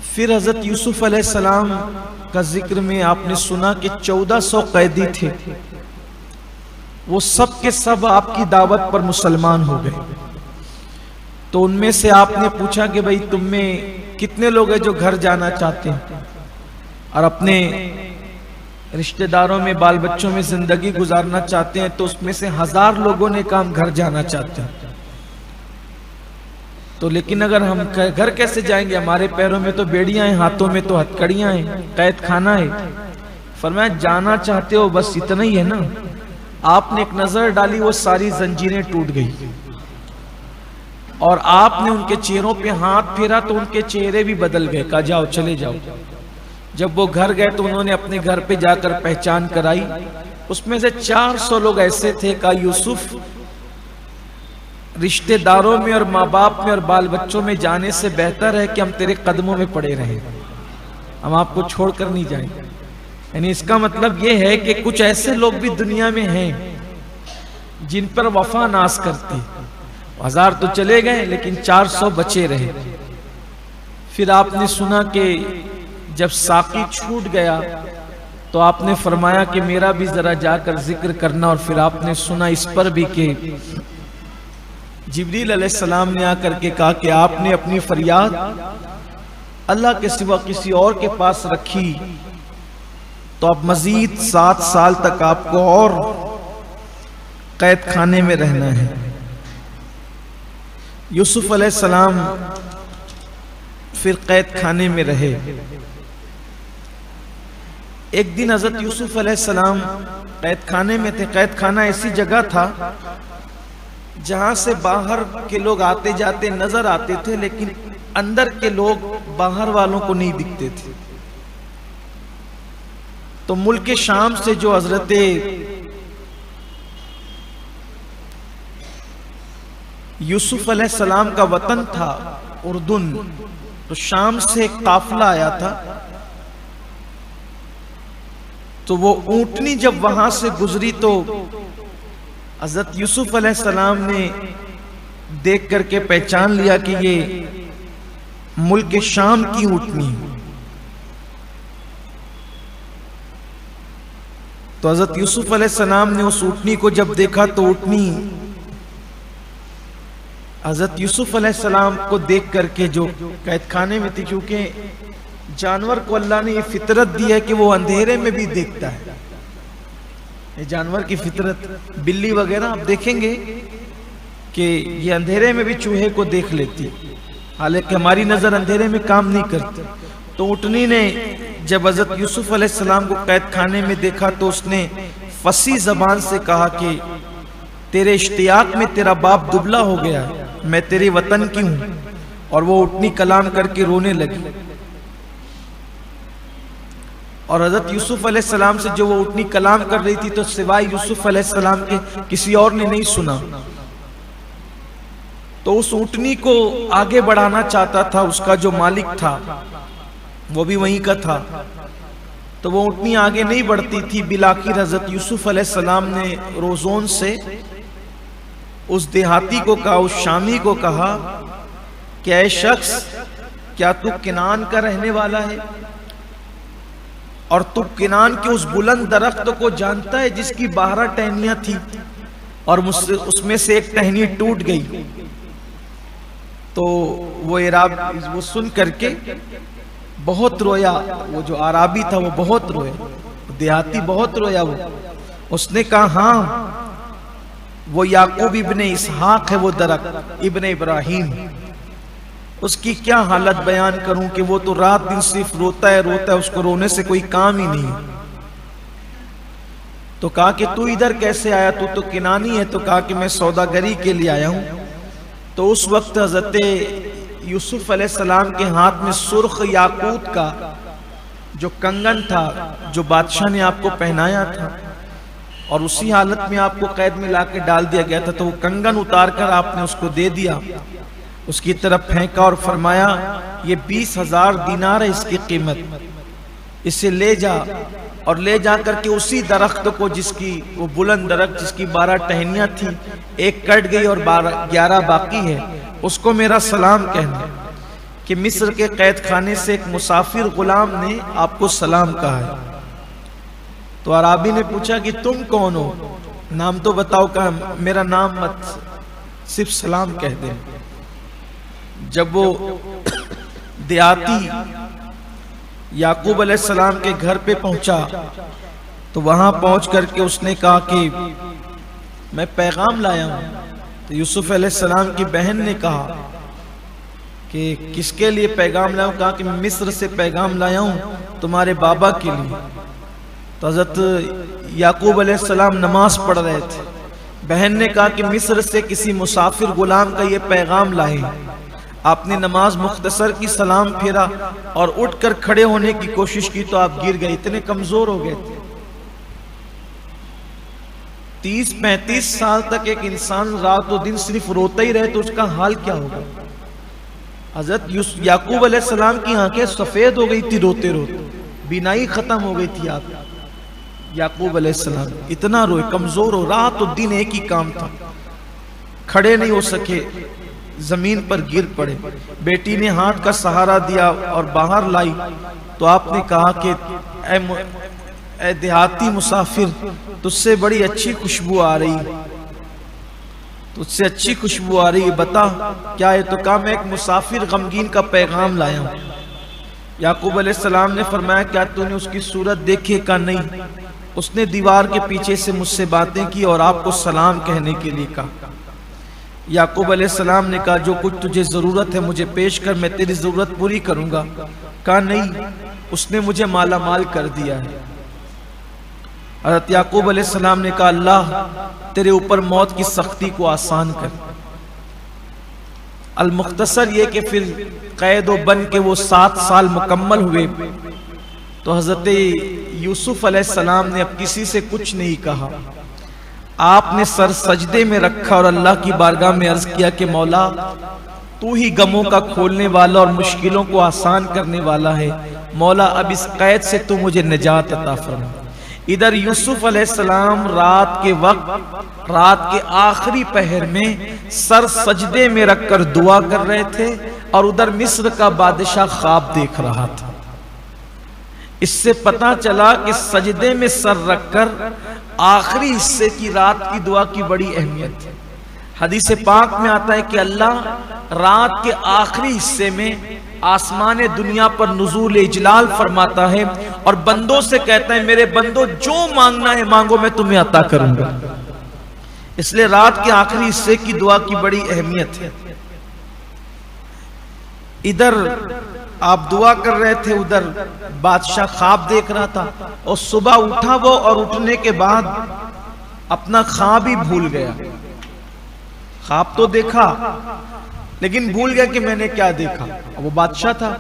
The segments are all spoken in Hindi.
फिर हजरत यूसुफ अलैहिस्सलाम का जिक्र में आपने सुना कि 1400 कैदी थे, वो सब के सब आपकी दावत पर मुसलमान हो गए। तो उनमें से आपने पूछा कि भाई तुम में कितने लोग हैं जो घर जाना चाहते हैं और अपने रिश्तेदारों में बाल बच्चों में जिंदगी गुजारना चाहते हैं। तो उसमें से 1000 लोगों ने कहा हम घर जाना चाहते हैं। तो लेकिन अगर हम घर कैसे जाएंगे, हमारे पैरों में तो बेड़ियां हैं, हाथों में तो हथकड़ियां हैं, कैद खाना है। फरमाया जाना चाहते हो बस इतना ही है ना। आपने एक नजर डाली, वो सारी जंजीरें टूट गई और आपने उनके चेहरों पे हाथ फेरा तो उनके चेहरे भी बदल गए। कहा जाओ चले जाओ। जब वो घर गए तो उन्होंने अपने घर पे जाकर पहचान कराई। उसमें से 400 लोग ऐसे थे। कहा यूसुफ, रिश्तेदारों में और माँ बाप में और बाल बच्चों में जाने से बेहतर है कि हम तेरे कदमों में पड़े रहें, हम आपको छोड़कर नहीं जाएंगे। यानी इसका मतलब यह है कि कुछ ऐसे लोग भी दुनिया में हैं जिन पर वफा नाज करती। 1000 तो चले गए लेकिन 400 बचे रहे। फिर आपने सुना कि जब साकी छूट गया तो आपने फरमाया कि मेरा भी जरा जाकर जिक्र करना। और फिर आपने सुना इस पर भी कि जिब्रील अलैहिस्सलाम ने आकर के कहा कि आपने अपनी फरियाद अल्लाह के सिवा किसी और के पास रखी तो अब मजीद 7 साल तक आपको और कैद खाने में रहना है। यूसुफ अलैहिस्सलाम फिर कैद खाने में रहे। एक दिन हजरत यूसुफ अलैहिस्सलाम कैद खाने में थे। कैद खाना ऐसी जगह था जहां से बाहर के लोग आते जाते नजर आते थे, लेकिन अंदर के लोग बाहर वालों को नहीं दिखते थे। तो मुल्क शाम से जो हजरत यूसुफ अलैहिस्सलाम का वतन था उर्दुन, तो शाम से एक काफिला आया था। तो वो ऊंटनी जब वहां से गुजरी तो हजरत यूसुफ अलैहिस्सलाम ने देख करके पहचान लिया कि ये मुल्क शाम की ऊंटनी। तो हजरत यूसुफ अलैहिस्सलाम ने उस ऊंटनी को जब देखा तो ऊंटनी हजरत यूसुफ अलैहिस्सलाम को देख करके जो कैद खाने में थी, क्योंकि जानवर को अल्लाह ने ये फितरत दी है कि वो अंधेरे में भी देखता है। ये जानवर की फितरत, बिल्ली वगैरह आप देखेंगे कि ये अंधेरे में भी चूहे को देख लेती, हालांकि हमारी नजर अंधेरे में काम नहीं करती। तो ऊँटनी ने जब हजरत यूसुफ अलैहिस्सलाम को कैद खाने में देखा तो उसने फसी जबान से कहा कि तेरे इश्तियाक में तेरा बाप दुबला हो गया, मैं तेरे वतन की हूं। और वो ऊँटनी कलाम करके रोने लगी। और हजरत यूसुफ अलैहिस्सलाम से जो वो ऊँटनी कलाम कर रही थी तो सिवाय यूसुफ अलैहिस्सलाम के किसी और ने नहीं सुना। तो उस ऊँटनी को आगे बढ़ाना चाहता था, उसका जो मालिक था वो भी वहीं का था। तो वो ऊँटनी आगे नहीं बढ़ती थी। बिलाखिर हजरत यूसुफ अलैहिस्सलाम ने रोज़ोन से उस देहाती को कहा, उस शामी को कहा कि ऐ शख्स, क्या तू किनान का रहने वाला है और तू किनान के उस बुलंद दरख्त को जानता है जिसकी 12 टहनियां थी और मुझसे उसमें से एक टहनी टूट गई। तो वो सुन करके बहुत रोया। वो जो आराबी था वो बहुत रोया, देहाती बहुत रोया। उसने कहा हाँ, वो याकूब इब्ने इसहाक है, वो दरख्त इब्ने इब्राहिम। उसकी क्या हालत बयान करूं कि वो तो रात दिन सिर्फ रोता है, उसको रोने से कोई काम ही नहीं। तो कहा कि तू इधर कैसे आया, तू तो किनानी है। तो कहा कि मैं सौदागरी के लिए आया हूं। तो उस वक्त हजरत यूसुफ अलैहिस्सलाम के हाथ में सुर्ख याकूत का जो कंगन था, जो बादशाह ने आपको पहनाया था, और उसी हालत में आपको कैद में लाके डाल दिया गया था, तो वो कंगन उतार कर आपने उसको दे दिया, उसकी तरफ फेंका और फरमाया ये 20,000 दिनार है इसकी कीमत, इसे ले जा। और ले जा करके उसी दरख्त को, जिसकी वो बुलंद दरख्त जिसकी 12 टहनियां थी, एक कट गई और 11 बाकी है, उसको मेरा सलाम कहना कि मिस्र के कैद खाने से एक मुसाफिर गुलाम ने आपको सलाम कहा है। तो अराबी ने पूछा कि तुम कौन हो, नाम तो बताओ। कहा मेरा नाम मत, सिर्फ सलाम कह दे। जब वो देहाती याकूब अलैहिस्सलाम के घर पे पहुंचा तो वहां पहुंच करके उसने कहा कि मैं पैगाम लाया हूं। तो यूसुफ अलैहिस्सलाम की बहन ने कहा कि किसके लिए पैगाम लाया हूं? कहा कि मिस्र से पैगाम लाया हूं तुम्हारे बाबा के लिए। तो हजरत याकूब अलैहिस्सलाम नमाज पढ़ रहे थे। बहन ने कहा कि मिस्र से किसी मुसाफिर गुलाम का ये पैगाम लाए। आपने नमाज मुख्तसर की, सलाम फेरा और उठकर खड़े होने की कोशिश की तो आप गिर गए, इतने कमजोर हो गए थे। 30-35 साल तक एक इंसान रात और दिन सिर्फ रोता ही रहे तो उसका हाल क्या होगा? हजरत याकूब अलैहिस्सलाम की आंखें सफेद हो गई थी रोते रोते, बीनाई खत्म हो गई थी। आप याकूब अलैहिस्सलाम इतना रोए, कमजोर हो, रात और दिन एक ही काम था, खड़े नहीं हो सके, जमीन पर गिर पड़े। बेटी ने हाथ का सहारा दिया और बाहर लाई तो आपने कहा कि ऐ देहाती मुसाफिर, तुझसे बड़ी अच्छी खुशबू आ रही, तुझसे अच्छी खुशबू आ रही है, बता क्या है? तो कहा मैं एक मुसाफिर गमगीन का पैगाम लाया हूं। याकूब अलैहिस्सलाम ने फरमाया क्या तूने उसकी सूरत देखी? का नहीं, उसने दीवार के पीछे से मुझसे बातें की और आपको सलाम कहने के लिए कहा। याकूब अलैहिस्सलाम ने कहा जो कुछ तुझे जरूरत है मुझे पेश कर, मैं तेरी जरूरत पूरी करूंगा। कहा नहीं, उसने मुझे माला माल कर दिया है। हज़रत याकूब अलैहिस्सलाम ने कहा अल्लाह तेरे ऊपर मौत की सख्ती को आसान कर। अल मुख्तसर ये कि फिर कैद व बन के वो 7 साल मुकम्मल हुए तो हज़रत यूसुफ अलैहिस्सलाम ने अब किसी से कुछ नहीं कहा। आपने सर सजदे में रखा और अल्लाह की बारगाह में अर्ज किया कि मौला तू ही गमों का खोलने वाला और मुश्किलों को आसान करने वाला है। मौला अब इस कैद से तू मुझे निजात अता फरमा। इधर यूसुफ अलैहिस्सलाम रात के वक्त, रात के आखिरी पहर में सर सजदे में रखकर दुआ कर रहे थे और उधर मिस्र का बादशाह ख्वाब देख रहा था। इससे पता चला कि सजदे में सर रखकर आखिरी हिस्से की रात की दुआ की बड़ी अहमियत है। हदीस पाक में आता है कि अल्लाह रात के आखिरी हिस्से में आसमान दुनिया पर नुज़ूल इजलाल फरमाता है और बंदों से कहता है मेरे बंदों जो मांगना है मांगो, मैं तुम्हें अता करूंगा। इसलिए रात के आखिरी हिस्से की दुआ की बड़ी अहमियत है। इधर आप दुआ कर रहे थे, उधर बादशाह ख्वाब देख रहा था और सुबह उठा वो और उठने के बाद अपना ख्वाब ही भूल गया। ख्वाब तो देखा लेकिन भूल गया कि मैंने क्या देखा। वो बादशाह था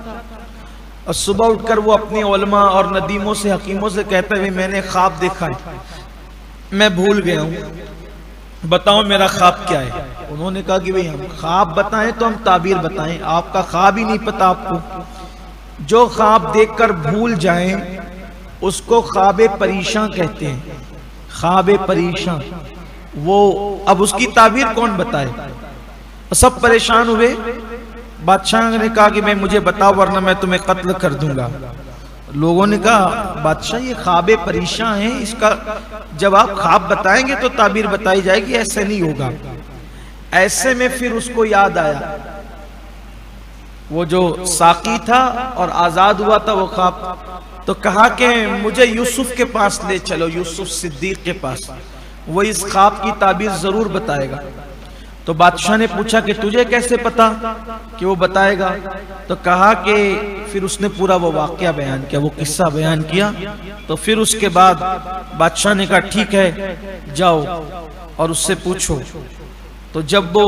और सुबह उठकर वो अपने उलमा और नदीमों से, हकीमों से कहता है मैंने ख्वाब देखा है, मैं भूल गया हूं, बताओ मेरा ख्वाब क्या है। उन्होंने कहा कि भाई हम ख्वाब बताएं तो हम ताबीर बताएं, आपका ख्वाब ही नहीं पता आपको। जो ख्वाब देखकर भूल जाएं उसको ख्वाबे परेशान कहते हैं। ख्वाबे परेशान, वो अब उसकी ताबीर कौन बताए। सब परेशान हुए। बादशाह ने कहा कि मैं मुझे बताओ वरना मैं तुम्हें कत्ल कर दूंगा। लोगों ने कहा बादशाह ये ख्वाबे परेशान है, इसका जब आप ख्वाब बताएंगे तो ताबीर बताई जाएगी, ऐसे नहीं होगा। ऐसे में फिर उसको याद आया वो जो साकी था और आजाद हुआ था वो ख्वाब, तो कहा कि मुझे यूसुफ के पास ले चलो, यूसुफ सिद्दीक के पास, वो इस ख्वाब की ताबीर जरूर बताएगा। तो बादशाह ने पूछा कि तुझे कैसे पता कि वो बताएगा। तो कहा कि फिर उसने पूरा वो वाकया बयान किया, वो किस्सा बयान किया। तो फिर उसके बाद बादशाह ने कहा ठीक है जाओ और उससे पूछो। तो जब वो,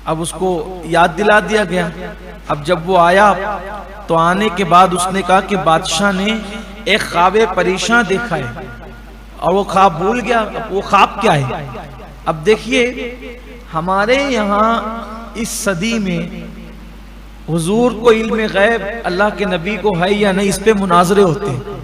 अब उसको याद दिला दिया गया। अब जब वो आया तो आने के बाद उसने कहा कि बादशाह ने एक ख्वाबे परेशान देखा है और वो ख्वाब भूल गया। अब वो ख्वाब क्या है। अब देखिए हमारे यहाँ इस सदी में हुजूर को इल्म गैब अल्लाह के नबी को है या नहीं, इस पे मुनाजरे होते हैं,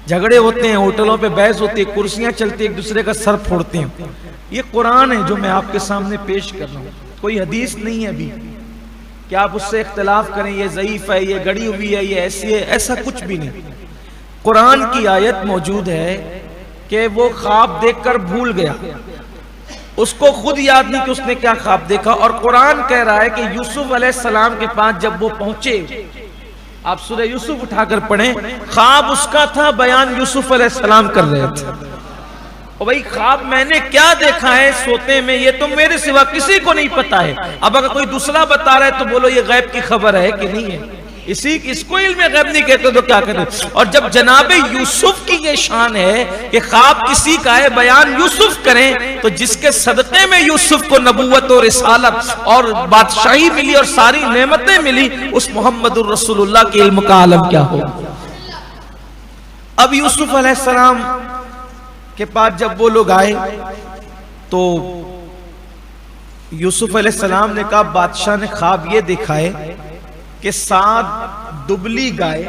झगड़े होते हैं, होटलों पे बहस होती है, कुर्सियां चलती है, एक दूसरे का सर फोड़ते हैं। ये कुरान है जो मैं आपके सामने पेश कर रहा हूँ, कोई हदीस नहीं है। अभी कि आप उससे इख्तिलाफ करें, ये ज़ईफ है, ये गड़ी हुई है, ये ऐसी है, ऐसा कुछ भी नहीं। कुरान की आयत मौजूद है कि वो ख्वाब देखकर भूल गया, उसको खुद याद नहीं कि उसने क्या ख्वाब देखा। और कुरान कह रहा है कि यूसुफ अलैहिस्सलाम के पास जब वो पहुंचे, आप सूरह यूसुफ उठाकर पढ़ें, ख्वाब उसका था, बयान यूसुफ अलैहिस्सलाम कर रहे थे। और भाई ख्वाब मैंने क्या देखा है सोते में, ये तो मेरे सिवा किसी को नहीं पता है। अब अगर कोई दूसरा बता रहा है तो बोलो ये गैब की खबर है कि नहीं है, इसको इल्म गैब नहीं कहते तो क्या कहते। और जब जनाबे यूसुफ की ये शान है कि ख्वाब किसी का है, बयान यूसुफ करें, तो जिसके सदक़े में यूसुफ को नबूवत और रिसालत और बादशाही मिली और सारी नेमतें मिली, उस मोहम्मदुर रसूलुल्लाह के इल्म का आलम क्या हो। अब यूसुफ अलैहिस्सलाम के पास जब वो लोग आए तो यूसुफ अलैहिस्सलाम ने कहा, बादशाह ने ख्वाब ये देखा है कि 7 दुबली गाय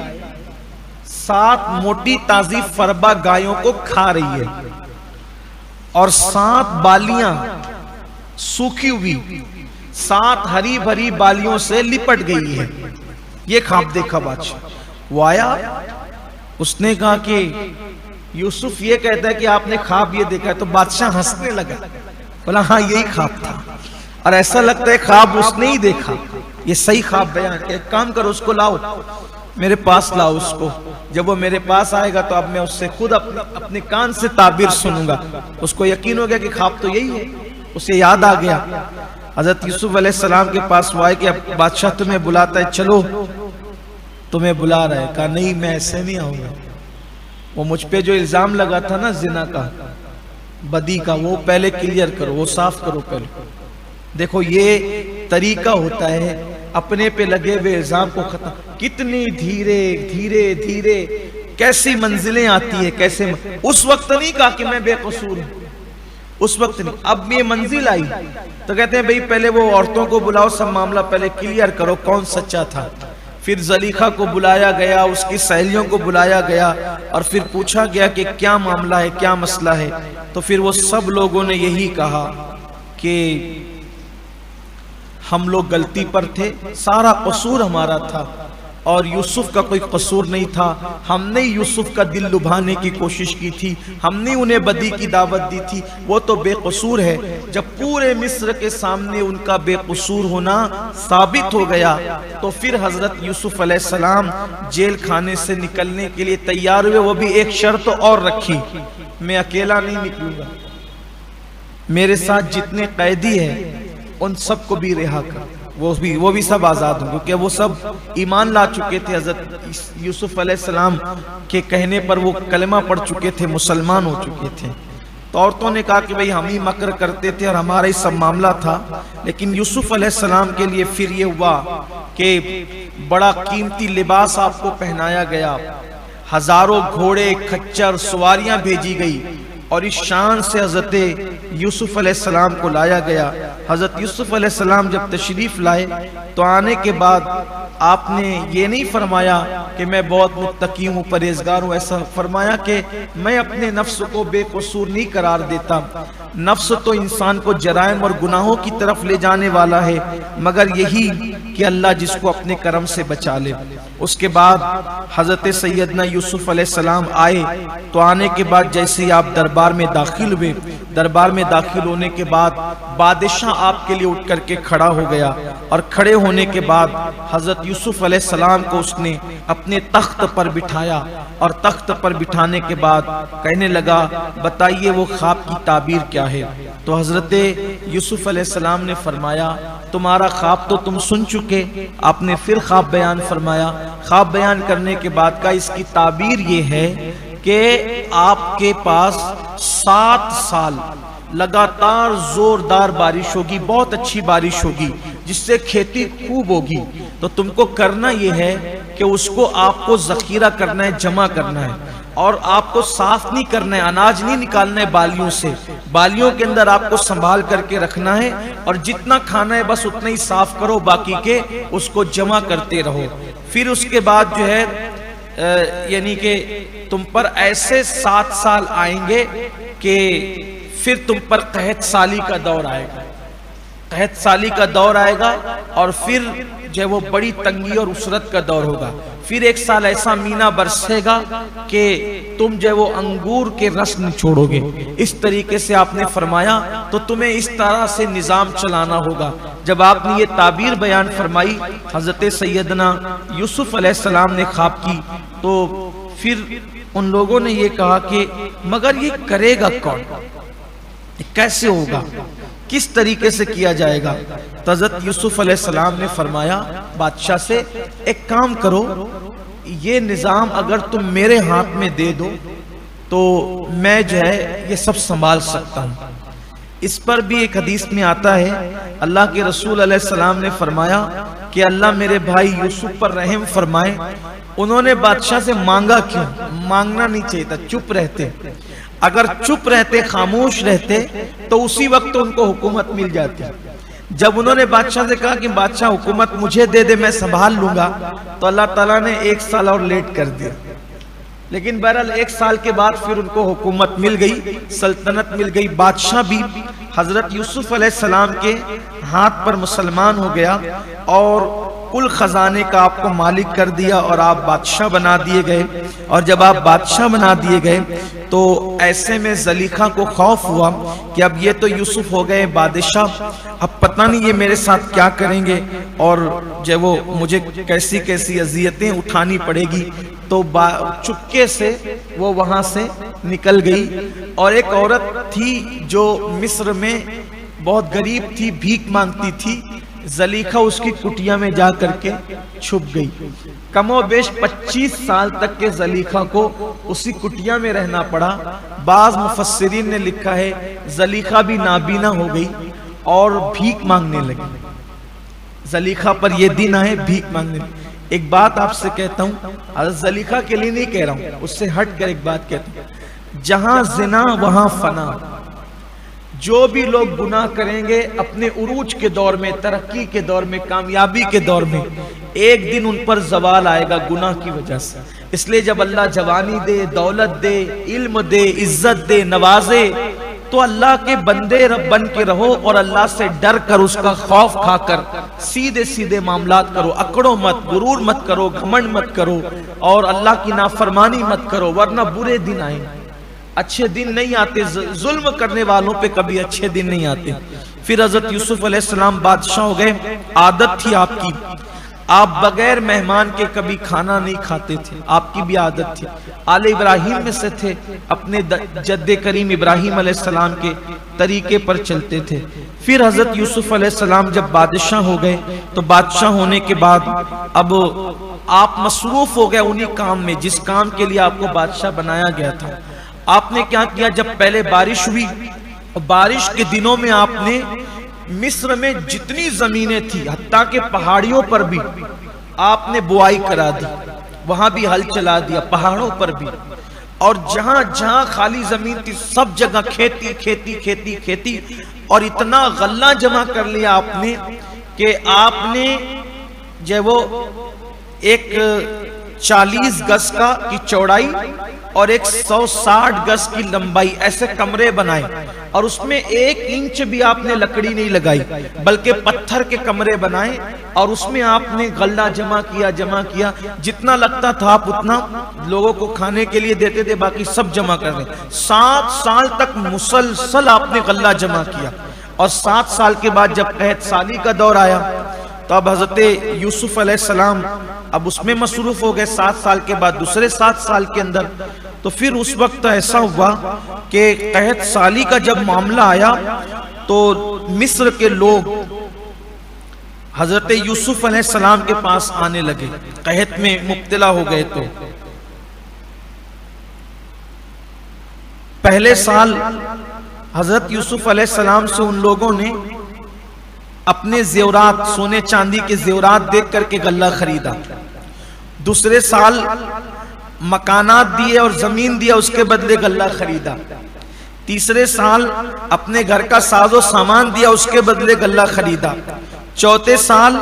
7 मोटी ताजी फरबा गायों को खा रही है और 7 बालियां सूखी हुई 7 हरी भरी बालियों से लिपट गई है। ये ख्वाब देखा बादशाह। वो आया, उसने कहा कि यूसुफ ये कहता है कि आपने ख्वाब ये देखा है। तो बादशाह हंसने लगा, बोला हाँ यही ख्वाब था, और ऐसा लगता है ख्वाब उसने ही देखा, ये सही ख्वाब बयान। एक काम करो, उसको लाओ मेरे पास, लाओ उसको। जब वो मेरे पास आएगा तो अब मैं उससे खुद अपने कान से ताबीर सुनूंगा। उसको यकीन हो गया कि ख्वाब तो यही है, उसे याद आ गया। हजरत यूसुफ अलैहिस्सलाम के पास वो आए कि अब बादशाह तुम्हें बुलाता है, चलो तुम्हें बुला रहा है। कहा नहीं, मैं ऐसे नहीं आऊंगा। वो मुझ पे जो इल्जाम लगा था ना जिना का, बदी का, वो पहले क्लियर करो, वो साफ करो पहले। देखो ये तरीका होता है अपने पे लगे हुए इल्जाम को खत्म। कितनी धीरे धीरे धीरे कैसी मंजिलें आती है, कैसे। उस वक्त नहीं कहा कि मैं बेकसूर हूं, उस वक्त नहीं। अब ये मंजिल आई तो कहते हैं भाई पहले वो औरतों को बुलाओ, सब मामला पहले क्लियर करो कौन सच्चा था। फिर जलीखा को बुलाया गया, उसकी सहेलियों को बुलाया गया और फिर पूछा गया कि क्या मामला है, क्या मसला है। तो फिर वो सब लोगों ने यही कहा कि हम लोग गलती पर थे, सारा कसूर हमारा था और यूसुफ का कोई कसूर नहीं था। हमने यूसुफ का दिल लुभाने की कोशिश की थी, हमने उन्हें बदी की दावत दी थी, वो तो बेकसूर है। जब पूरे मिस्र के सामने उनका बेकसूर होना साबित हो गया तो फिर हजरत यूसुफ अलैहिस्सलाम जेल खाने से निकलने के लिए तैयार हुए। वो भी एक शर्त और रखी, मैं अकेला नहीं निकलूंगा, मेरे साथ जितने कैदी हैं उन सबको भी रिहा कर, वो भी सब आजाद होंगे, क्योंकि वो सब ईमान ला चुके थे। हजरत यूसुफ अलैहिस्सलाम के कहने पर वो कलमा पढ़ चुके थे, मुसलमान हो चुके थे। तो औरतों ने कहा कि भाई हम ही मकर करते थे और हमारा ही सब मामला था। लेकिन यूसुफ अलैहिस्सलाम के लिए फिर ये हुआ कि बड़ा कीमती लिबास आपको पहनाया गया, हजारों घोड़े खच्चर सवारियां भेजी गई और इस शान से हजरत यूसुफ अलैहिस्सलाम को लाया गया। हजरत यूसुफ अलैहिस्सलाम जब तशरीफ लाए तो आने के बाद आपने ये नहीं फरमाया कि मैं बहुत मुत्तकी हूँ, परहेजगार हूँ, ऐसा फरमाया कि मैं अपने नफ्स को बेकसूर नहीं करार देता। नफ्स तो इंसान को जराइम और गुनाहों की तरफ ले जाने वाला है, मगर यही कि अल्लाह जिसको अपने करम से बचा ले। उसके बाद हजरत सैयदना यूसुफ अलैहिस्सलाम आए तो आने के बाद जैसे ही आप दरबार में दाखिल हुए, दरबार में दाखिल होने के बाद बादशाह आपके लिए उठ करके खड़ा हो गया और खड़े होने के बाद हजरत यूसुफ अलैहिस्सलाम को उसने अपने तख्त पर बिठाया और तख्त पर बिठाने के बाद कहने लगा बताइए वो ख्वाब की ताबीर क्या है। तो हजरत यूसुफ अलैहिस्सलाम ने फरमाया तुम्हारा ख्वाब तो तुम सुन चुके। आपने फिर ख्वाब बयान फरमाया। ख्वाब बयान करने के बाद का इसकी ताबीर ये है कि आपके पास 7 साल लगातार जोरदार बारिश होगी, बहुत अच्छी बारिश होगी, जिससे खेती खूब होगी। तो तुमको करना यह है कि उसको आपको जखीरा करना है, जमा करना है और आपको साफ नहीं करना है, अनाज नहीं निकालना है बालियों से। बालियों के अंदर आपको संभाल करके रखना है और जितना खाना है बस उतना ही साफ करो, बाकी के उसको जमा करते रहो। फिर उसके बाद जो है यानी कि तुम पर ऐसे 7 साल आएंगे कि फिर तुम पर कहत साली का दौर आएगा। कहत साली का दौर आएगा और फिर जो है वो बड़ी तंगी और उसरत का दौर होगा। फिर 1 साल ऐसा मीना बरसेगा कि तुम जो है वो अंगूर के रस निचोड़ोगे। इस तरीके से आपने फरमाया, तो तुम्हें इस तरह से निज़ाम चलाना होगा। जब आपने ये ताबीर बयान फरमाई, हजरत सैयदना यूसुफ अलैहिस्सलाम ने ख्वाब की, तो फिर उन लोगों ने ये कहा कि मगर ये करेगा कौन, कैसे होगा, किस तरीके से किया जाएगा। तो हज़रत यूसुफ अलैहिस्सलाम ने फरमाया बादशाह से, एक काम करो, ये निज़ाम अगर तुम मेरे हाथ में दे दो तो मैं जो है ये सब संभाल सकता हूँ। इस पर भी एक हदीस में आता है, अल्लाह के रसूल अलैहिस्सलाम ने फरमाया कि अल्लाह मेरे भाई यूसुफ पर रहम फरमाए, उन्होंने बादशाह से मांगा क्यों? मांगना नहीं चाहिए था, चुप रहते। अगर चुप रहते, खामोश रहते, तो उसी वक्त उनको हुकूमत मिल जाती। जब उन्होंने बादशाह से कहा कि बादशाह हुकूमत मुझे दे दे, मैं संभाल लूंगा, तो अल्लाह ताला ने 1 साल और लेट कर दिया। लेकिन बहरहाल 1 साल के बाद फिर उनको हुकूमत मिल गई, सल्तनत मिल गई। बादशाह भी हजरत यूसुफ अलैहिस्सलाम के हाथ पर मुसलमान हो गया और कुल खजाने का आपको मालिक कर दिया और आप बादशाह बना दिए गए। और जब आप बादशाह बना दिए गए तो ऐसे में ज़लीखा को खौफ हुआ कि अब ये तो यूसुफ हो गए बादशाह, अब पता नहीं ये मेरे साथ क्या करेंगे और जो वो मुझे कैसी कैसी अजियतें उठानी पड़ेगी। तो चुपके से वो वहां से निकल गई। और एक औरत थी जो मिस्र में बहुत गरीब थी, भीख मांगती थी, ज़लीखा उसकी कुटिया में जा करके छुप गई। कमोबेश 25 साल तक के ज़लीखा को उसी कुटिया में रहना पड़ा। बाज़ मुफस्सिरीन ने लिखा है ज़लीखा भी नाबीना हो गई और भीख मांगने लगी। ज़लीखा पर यह दिन आए भीख मांगने। एक बात आपसे कहता हूँ, ज़लीखा के लिए नहीं कह रहा हूँ, उससे हट कर एक बात कहता हूँ, जहां जिना वहां फना। जो भी लोग गुनाह करेंगे अपने उरूज के दौर में, तरक्की के दौर में, कामयाबी के दौर में, एक दिन उन पर जवाल आएगा गुनाह की वजह से। इसलिए जब अल्लाह जवानी दे, दौलत दे, इल्म दे, इज्जत दे, नवाजे, तो अल्लाह के बंदे बन के रहो और अल्लाह से डर कर, उसका खौफ खाकर सीधे सीधे मामलात करो। अकड़ो मत, गुरूर मत करो, घमंड मत करो और अल्लाह की नाफरमानी मत करो, वरना बुरे दिन आएंगे, अच्छे दिन नहीं आते। जुल्म करने वालों पे कभी अच्छे दिन नहीं आते। फिर हजरत यूसुफ अलैहिस्सलाम बादशाह हो गए। आदत थी आपकी, आप बगैर मेहमान के कभी खाना नहीं खाते थे, आपकी भी आदत थी। आले इब्राहिम में से थे, अपने जद्दे करीम इब्राहिम अलैहिस्सलाम के तरीके पर चलते थे। फिर हजरत यूसुफ अलैहिस्सलाम जब बादशाह हो गए तो बादशाह होने के बाद अब आप मसरूफ हो गए उन्हीं काम में जिस काम के लिए आपको बादशाह बनाया गया था। आपने क्या किया, जब पहले बारिश हुई, बारिश के दिनों में आपने मिस्र में जितनी जमीनें थी, हत्ता के पहाड़ियों पर भी आपने बुआई करा दी, वहां भी हल चला दिया, पहाड़ों पर भी। और जहां जहां खाली जमीन थी सब जगह खेती खेती खेती खेती। और इतना गल्ला जमा कर लिया आपने कि आपने जो वो एक 40 गज का की चौड़ाई और 160 गज की लंबाई ऐसे कमरे बनाए और उसमें 1 इंच भी आपने लकड़ी नहीं लगाई, बल्कि पत्थर के कमरे बनाए और उसमें आपने गल्ला जमा किया। जितना लगता था आप उतना लोगों को खाने के लिए देते थे, बाकी सब जमा कर रहे। 7 साल तक मुसलसल आपने गल्ला जमा किया। और 7 साल के बाद जब कहत साली का दौर आया तो अब हजरत यूसुफ अलैहिस्सलाम अब उसमें मसरूफ हो गए। 7 साल के बाद दूसरे 7 साल के अंदर तो फिर उस वक्त ऐसा हुआ कि कहत साली का जब मामला आया तो मिस्र के लोग हजरत यूसुफ अलैहिस्सलाम के पास आने लगे, कहत में मुब्तला हो गए। तो पहले साल हजरत यूसुफ अलैहिस्सलाम से उन लोगों ने अपने जेवरात, सोने चांदी के जेवरात देख करके गल्ला खरीदा। दूसरे साल मकानात दिए और जमीन दिया, उसके बदले गल्ला खरीदा। तीसरे साल अपने घर का साजो सामान दिया, उसके बदले गल्ला खरीदा। चौथे साल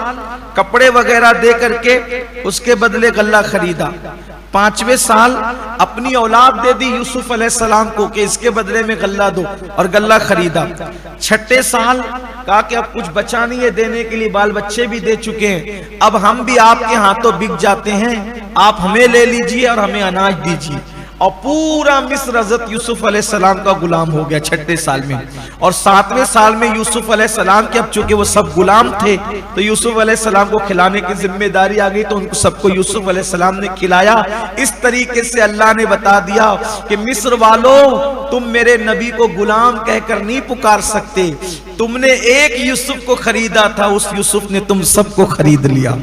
कपड़े वगैरह दे करके उसके बदले गल्ला खरीदा। 5वें साल अपनी औलाद दे दी यूसुफ अलैहिस्सलाम को कि इसके बदले में गल्ला दो, और गल्ला खरीदा। 6ठे साल कहा कि अब कुछ बचा नहीं है देने के लिए, बाल बच्चे भी दे चुके हैं, अब हम भी आपके हाथों बिक जाते हैं, आप हमें ले लीजिए और हमें अनाज दीजिए। और पूरा मिस्र हज़रत यूसुफ अलैहिस्सलाम का गुलाम हो गया 6ठे साल में। और 7वें साल में यूसुफ अलैहिस्सलाम के, अब चूंकि वो सब गुलाम थे तो यूसुफ अलैहिस्सलाम को खिलाने की जिम्मेदारी आ गई, तो उनको सबको यूसुफ अलैहिस्सलाम ने खिलाया। इस तरीके से अल्लाह ने बता दिया कि मिस्र वालों, तुम मेरे नबी को गुलाम कहकर नहीं पुकार सकते, तुमने एक यूसुफ को खरीदा था, उस यूसुफ ने तुम सबको खरीद लिया।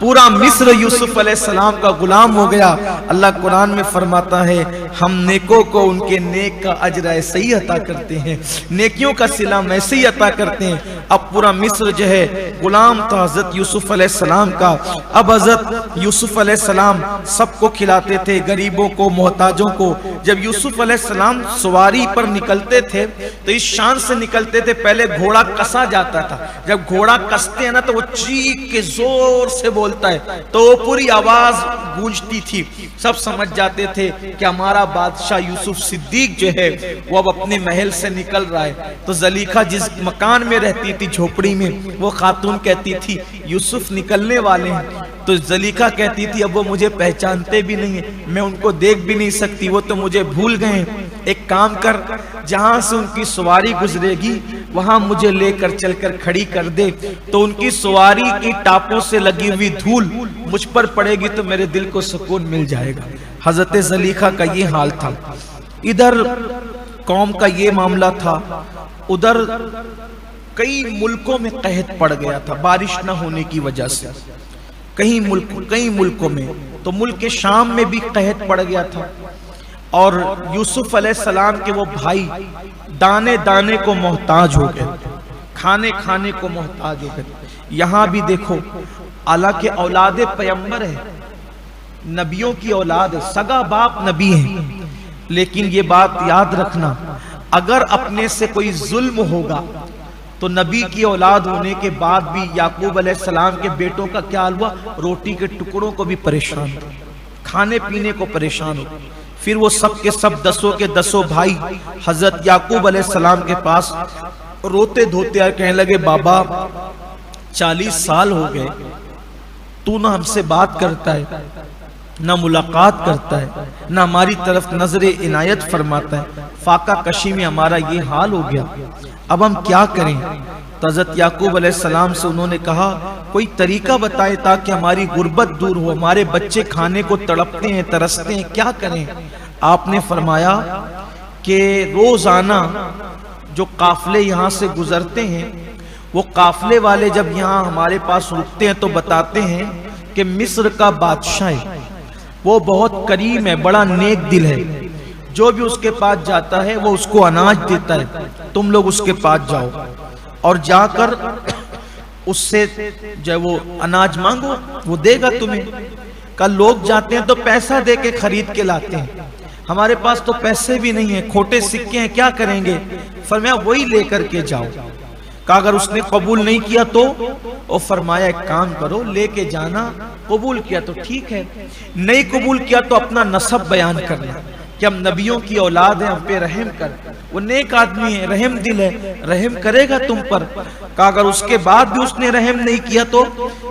पूरा मिस्र यूसुफ अलैहिस्सलाम का गुलाम हो गया। अल्लाह कुरान में फरमाता है, हम नेकों को उनके नेक का अजर ऐसे ही अता करते हैं, नेकियों का सिला ऐसे ही अता करते हैं। अब पूरा मिस्र जो है गुलाम था हजरत यूसुफ अलैहिस्सलाम का। अब हजरत यूसुफ अलैहिस्सलाम सबको खिलाते थे, गरीबों को, मोहताजों को। जब यूसुफ अलैहिस्सलाम सवारी पर निकलते थे तो इस शान से निकलते थे, पहले घोड़ा कसा जाता था, जब घोड़ा कसते हैं ना तो वो चीख के जोर से बोलता है, तो वो पूरी आवाज गूंजती थी, सब समझ जाते थे कि हमारा बादशाह यूसुफ सिद्दीक जो है वो अब अपने महल से निकल रहा है। तो जलीखा जिस मकान में रहती थी, झोपड़ी में, वो खातून कहती थी यूसुफ निकलने वाले हैं। तो जलीखा कहती थी अब वो मुझे पहचानते भी नहीं है, मैं उनको देख भी नहीं सकती, वो तो मुझे भूल गए हैं। एक काम कर, जहां से उनकी सवारी गुजरेगी वहां मुझे लेकर चलकर खड़ी कर दे, तो उनकी सवारी की टापों से लगी हुई धूल मुझ पर पड़ेगी तो मेरे दिल को सुकून मिल जाएगा। हजरत जलीखा का ये हाल था। इधर कौम का ये मामला था, उधर कई मुल्कों में कहत पड़ गया था बारिश न होने की वजह से, कई मुल्कों में। तो मुल्क के शाम में भी कहत पड़ गया था, और यूसुफ अलैहिस्सलाम के वो भाई दाने दाने को मोहताज हो गए, खाने खाने को मोहताज हो गए। यहां भी देखो, हालांकि औलाद पैगंबर है, नबियों की औलाद है, सगा बाप नबी है, लेकिन ये बात याद रखना, अगर अपने से कोई जुल्म होगा तो नबी की औलाद होने के बाद भी याकूब अलैहिस्सलाम के बेटों का क्या हाल हुआ, रोटी के टुकड़ों को भी परेशान, खाने पीने को परेशान हो। फिर वो सब के सब 10 के 10 भाई हजरत याकूब अलैहिस्सलाम के पास रोते धोते आए, कहने लगे बाबा 40 साल हो गए, तू ना हमसे बात करता है, ना मुलाकात करता है, ना हमारी तरफ नजरे इनायत फरमाता है, फाका कशी में हमारा ये हाल हो गया, अब हम क्या करें। तो हज़रत याकूब अलैहिस्सलाम से उन्होंने कहा कोई तरीका बताए ताकि हमारी गुर्बत दूर हो, हमारे बच्चे खाने को तड़पते हैं, तरसते हैं, क्या करें। आपने फरमाया कि रोजाना जो काफले यहाँ से गुजरते हैं, वो काफले वाले जब यहाँ हमारे पास रुकते हैं तो बताते हैं कि मिस्र का बादशाह है, वो बहुत करीम है, बड़ा नेक दिल है, जो भी उसके पास जाता है वो उसको अनाज देता है, तुम लोग उसके पास जाओ और जाकर उससे जो है वो अनाज मांगो, वो देगा तुम्हें। कल लोग जाते हैं तो पैसा दे के खरीद के लाते हैं, हमारे पास तो पैसे भी नहीं है, खोटे सिक्के हैं, क्या करेंगे। फरमाया वही लेकर के जाओ। कहा अगर उसने कबूल नहीं किया तो, और फरमाया एक काम करो, लेके जाना, कबूल किया तो ठीक है, नहीं कबूल किया तो अपना नसब बयान करना कि हम नबियों की औलाद है, हम पे रहम कर। वो नेक आदमी है, रहम दिल है, रहम करेगा तुम पर। कहा अगर उसके बाद भी उसने रहम नहीं किया तो,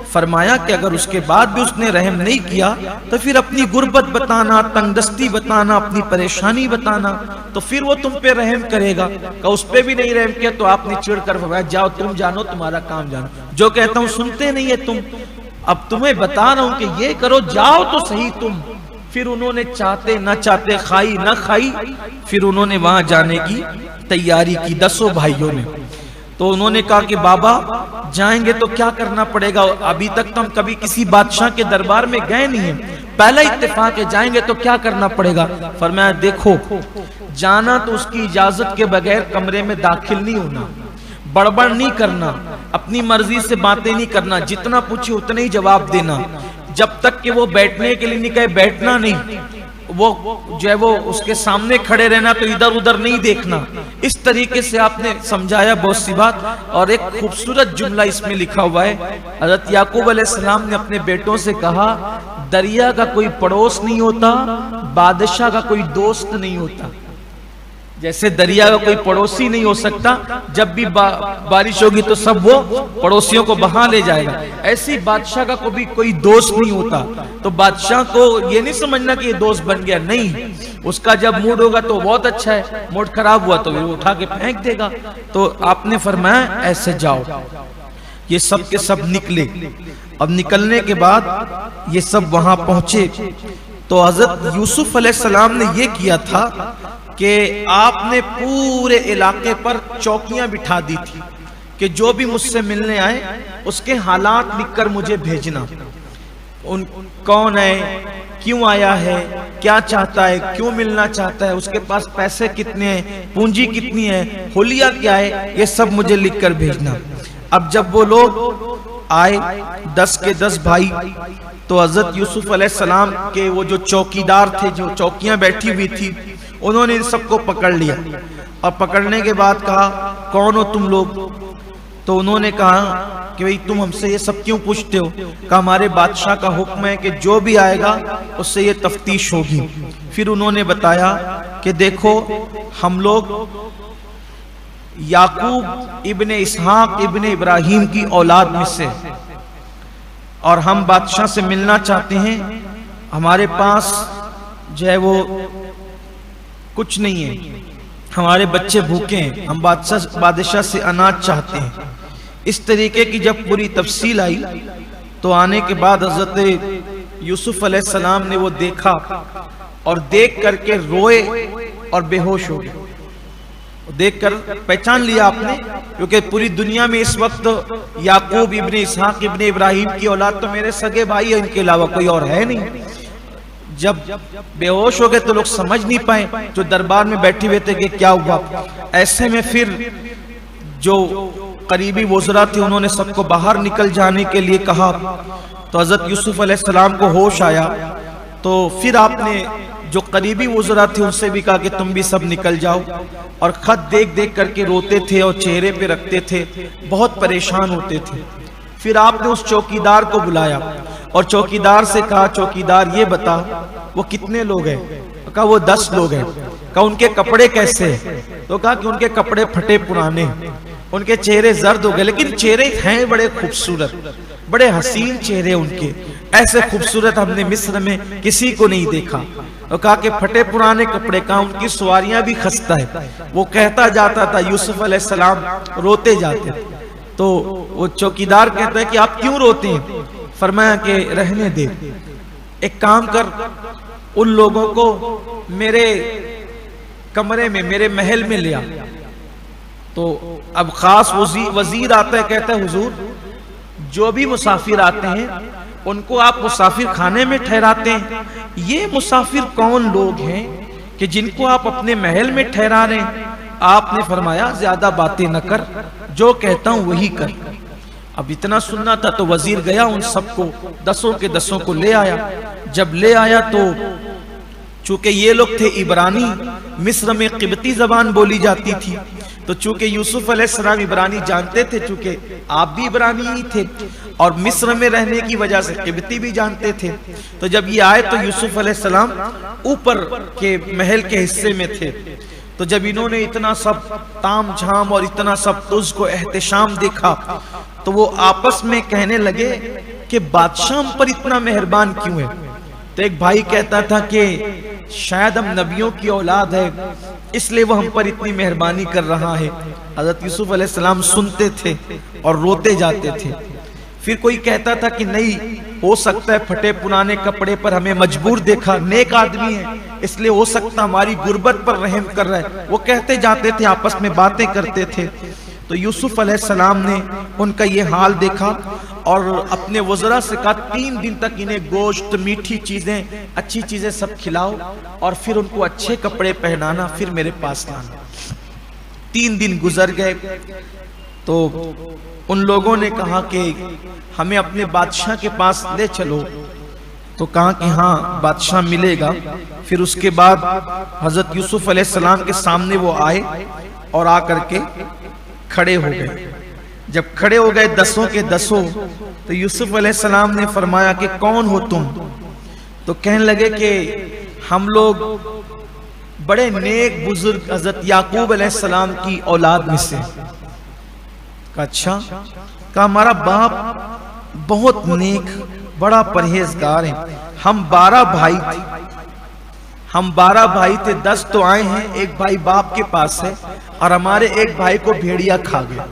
फरमाया कि अगर उसके बाद भी उसने रहम नहीं किया तो फिर अपनी गुर्बत बताना, तंगदस्ती बताना, अपनी परेशानी बताना, तो फिर वो तुम पे रहम करेगा। कहा उस पे भी नहीं रहम किया तो आपने चिढ़ कर फरमाया जाओ तुम जानो, तुम्हारा काम जानो, जो कहता हूं सुनते नहीं है तुम, अब तुम्हें बता रहा हूं कि ये करो, जाओ तो सही तुम। फिर उन्होंने चाहते न चाहते, खाई न खाई, फिर उन्होंने वहां जाने की तैयारी की 10 भाइयों ने। तो उन्होंने कहा कि बाबा जाएंगे तो क्या करना पड़ेगा, अभी तक तो हम कभी किसी बादशाह के दरबार में गए नहीं है, पहला इत्तेफाक है, जाएंगे तो क्या करना पड़ेगा। फरमाया देखो, जाना तो उसकी इजाजत के बगैर कमरे में दाखिल नहीं होना, बड़बड़ नहीं करना, अपनी मर्जी से बातें नहीं करना, जितना पूछे उतना ही जवाब देना, जब तक कि वो बैठने के लिए नहीं कहे बैठना नहीं, वो जो है वो उसके सामने खड़े रहना, तो इधर उधर नहीं देखना। इस तरीके से आपने समझाया बहुत सी बात। और एक खूबसूरत जुमला इसमें लिखा हुआ है, हज़रत याकूब अलैहिस्सलाम ने अपने बेटों से कहा दरिया का कोई पड़ोस नहीं होता, बादशाह का कोई दोस्त नहीं होता। जैसे दरिया का कोई पड़ोसी नहीं हो सकता, जब भी बारिश होगी तो सब वो पड़ोसियों को बहा ले जाएगा, ऐसी बादशाह का कभी कोई दोस्त नहीं होता। तो बादशाह को ये नहीं समझना कि ये दोस्त बन गया, नहीं, उसका जब मूड होगा तो बहुत अच्छा है, मूड खराब हुआ तो वो उठा के फेंक देगा। तो आपने फरमाया ऐसे जाओ। ये सब के सब निकले। अब निकलने के बाद ये सब वहां पहुंचे तो हजरत यूसुफ अलैहिस्सलाम ने ये किया था कि आपने पूरे इलाके पर चौकियां बिठा दी थी कि जो भी मुझसे मिलने आए उसके हालात लिखकर मुझे भेजना। कौन है, क्यों आया है, क्या चाहता है, क्यों मिलना चाहता है, उसके पास पैसे कितने हैं, पूंजी कितनी है, हुलिया क्या है, ये सब मुझे लिखकर भेजना। अब जब वो लोग आए 10 के 10 भाई, तो हजरत यूसुफ अलैहिस्सलाम के वो जो चौकीदार थे, जो चौकियां बैठी हुई थी, उन्होंने इन सबको पकड़ लिया और पकड़ने के बाद कहा कौन हो तुम लोग। तो उन्होंने कहा कि भाई तुम हमसे ये सब क्यों पूछते हो। कहा हमारे बादशाह का हुक्म है कि जो भी आएगा उससे ये तफ्तीश होगी। फिर उन्होंने बताया कि देखो हम लोग याकूब इब्ने इसहाक इब्ने इब्राहिम की औलाद में से, और हम बादशाह से मिलना चाहते हैं, हमारे पास जो है वो कुछ नहीं है, हमारे बच्चे भूखे हैं, हम बादशाह से अनाज चाहते हैं। इस तरीके की जब पूरी तफसील आई तो आने के बाद हजरत यूसुफ अलैहिस्सलाम ने वो देखा और देख करके रोए और बेहोश हो गए। देखकर पहचान लिया आपने, क्योंकि पूरी दुनिया में इस वक्त याकूब इब्ने इसहाक इब्ने इब्राहिम की औलाद तो मेरे सगे भाई है, इनके अलावा कोई और है नहीं। जब बेहोश हो गए तो लोग समझ नहीं पाए, जो दरबार में बैठे हुए थे कि क्या हुआ। ऐसे में फिर जो करीबी वज़रा थे उन्होंने सबको बाहर निकल जाने के लिए कहा। तो हजरत यूसुफ अलैहिस्सलाम को होश आया, तो फिर आपने जो करीबी वज़रा थे उनसे भी कहा कि तुम भी सब निकल जाओ। और खत देख देख करके रोते थे और चेहरे पे रखते थे, बहुत परेशान होते थे। फिर आपने उस चौकीदार को बुलाया और चौकीदार से कहा चौकीदार ये बता वो कितने लोग हैं। कहा वो 10 लोग हैं। कहा उनके कपड़े कैसे हैं। तो कहा कि उनके कपड़े फटे पुराने, उनके चेहरे जर्द हो गए, लेकिन चेहरे हैं बड़े खूबसूरत, बड़े हसीन चेहरे उनके, ऐसे खूबसूरत हमने मिस्र में किसी को नहीं देखा। और कहा कि फटे पुराने कपड़े, कहा उनकी सवारियां भी खस्ता है। वो कहता जाता था, यूसुफ अलैहिस्सलाम रोते जाते। तो वो चौकीदार कहता है कि आप क्यों रोते हैं। फरमाया कि रहने दे, एक काम कर, उन लोगों को मेरे कमरे में, मेरे महल में ले आ। तो अब खास वजीर आता है, कहता है हुजूर जो भी मुसाफिर आते हैं उनको आप मुसाफिर खाने में ठहराते हैं, ये मुसाफिर कौन लोग हैं कि जिनको आप अपने महल में ठहरा रहे हैं। आपने फरमाया ज्यादा बातें न कर, जो कहता हूं वही कर। अब इतना सुनना था तो वजीर गया, उन सबको 10 के 10 को ले आया। जब ले आया तो चूंकि ये लोग थे इब्रानी, मिस्र में किब्ती जबान बोली जाती थी, तो चूंकि यूसुफ अलैहिस्सलाम इब्रानी जानते थे, चूंकि आप भी इब्रानी ही थे और मिस्र में रहने की वजह से किब्ती भी जानते थे। तो जब ये आए तो यूसुफ अलैहिस्सलाम ऊपर के महल के हिस्से में थे। तो जब इन्होंने इतना सब ताम झाम और इतना सब तुझको एहतशाम देखा तो वो आपस में कहने लगे कि बादशाह हम पर इतना मेहरबान क्यों है। तो एक भाई कहता था कि शायद हम नबियों की औलाद है इसलिए वो हम पर इतनी मेहरबानी कर रहा है। हजरत यूसुफ अलैहिस्सलाम सुनते थे और रोते जाते थे। फिर कोई कहता था कि नहीं हो सकता है फटे पुराने कपड़े पर हमें मजबूर देखा, नेक आदमी है इसलिए हो सकता हमारी गुर्बत पर रहम कर रहा है। वो कहते जाते थे, आपस में बातें करते थे। तो यूसुफ अलैहिस्सलाम ने उनका ये हाल देखा और अपने वज़रा से कहा 3 दिन तक इन्हें गोश्त, मीठी चीजें, अच्छी चीजें सब खिलाओ और फिर उनको अच्छे कपड़े पहनाना, फिर मेरे पास लाना। 3 दिन गुजर गए तो उन लोगों ने कहा कि हमें अपने बादशाह के पास ले चलो। तो कहा कि हाँ बादशाह मिलेगा। फिर उसके बाद हजरत यूसुफ अलैहिस्सलाम के सामने वो आए और आकर के खड़े हो गए। जब खड़े हो गए 10 के 10, तो यूसुफ अलैहिस्सलाम ने फरमाया कि कौन हो तुम। तो कहने लगे कि हम लोग बड़े नेक बुजुर्ग हजरत याकूब अलैहिस्सलाम की औलाद में से। अच्छा, कहा हमारा बाप बहुत नेक, बड़ा परहेजगार है। हम 12 भाई थे, हम 12 भाई थे, 10 तो आए हैं, एक भाई बाप के पास है, और हमारे एक भाई को भेड़िया खा गया,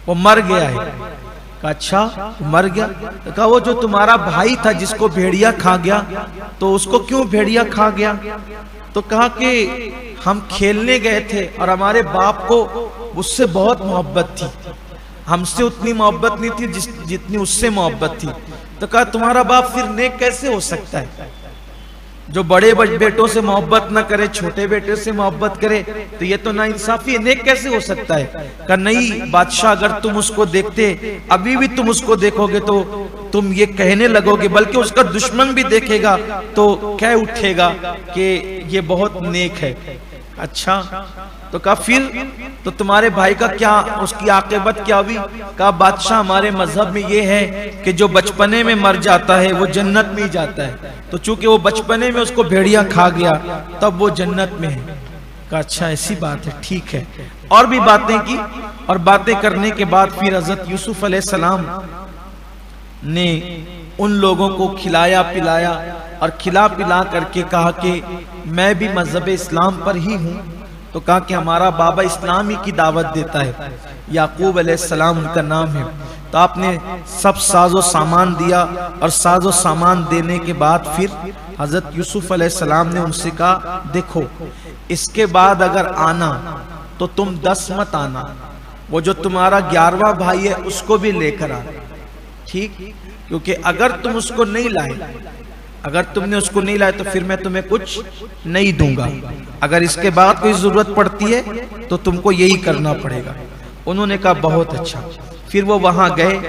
वो मर गया है। कहा अच्छा, मर गया? तो कहा वो जो तुम्हारा भाई था जिसको भेड़िया खा गया, तो उसको क्यों भेड़िया खा गया? तो कहा कि हम खेलने गए थे और हमारे बाप को उससे बहुत मोहब्बत थी, हमसे उतनी मोहब्बत नहीं थी जितनी उससे मोहब्बत थी। तो कहा तुम्हारा बाप फिर नेक कैसे हो सकता है? जो बड़े बेटों से मोहब्बत ना करे, छोटे बेटे से मोहब्बत करे, तो ये तो नाइंसाफी है, नेक कैसे हो सकता है? कहा नहीं बादशाह, अगर तुम उसको देखते, अभी भी तुम उसको देखोगे तो तुम ये कहने लगोगे, बल्कि उसका दुश्मन भी देखेगा तो कह उठेगा कि ये बहुत नेक है। अच्छा, तो कहा फिर तो तुम्हारे भाई का क्या, उसकी आक़िबत क्या हुई? कहा बादशाह हमारे मजहब में ये है कि जो बचपने में मर जाता है वो जन्नत में ही जाता है, तो चूंकि वो बचपने में उसको भेड़िया खा गया तब वो जन्नत में है। कहा अच्छा ऐसी बात है, ठीक है। और भी बातें की, और बातें करने के बाद फिर हजरत यूसुफ अलैहिस्सलाम ने उन लोगों को खिलाया पिलाया, और खिला पिला करके कहा कि मैं भी मजहब इस्लाम पर ही हूँ। तो कहा कि हमारा बाबा इस्लाम ही की दावत देता है, याकूब अलैहिस्सलाम उनका नाम है। तो आपने सब साजो सामान दिया, और साजो सामान देने के बाद फिर हजरत यूसुफ अलैहिस्सलाम ने उनसे कहा देखो इसके बाद अगर आना तो तुम 10 मत आना, वो जो तुम्हारा 11वां भाई है उसको भी लेकर आना, ठीक? क्योंकि अगर तुम उसको नहीं लाए, अगर तुमने उसको नहीं लाया तो फिर मैं तुम्हें कुछ नहीं दूंगा, अगर इसके बाद कोई जरूरत पड़ती है तो तुमको यही करना पड़ेगा। उन्होंने कहा बहुत अच्छा। फिर वो वहां गए,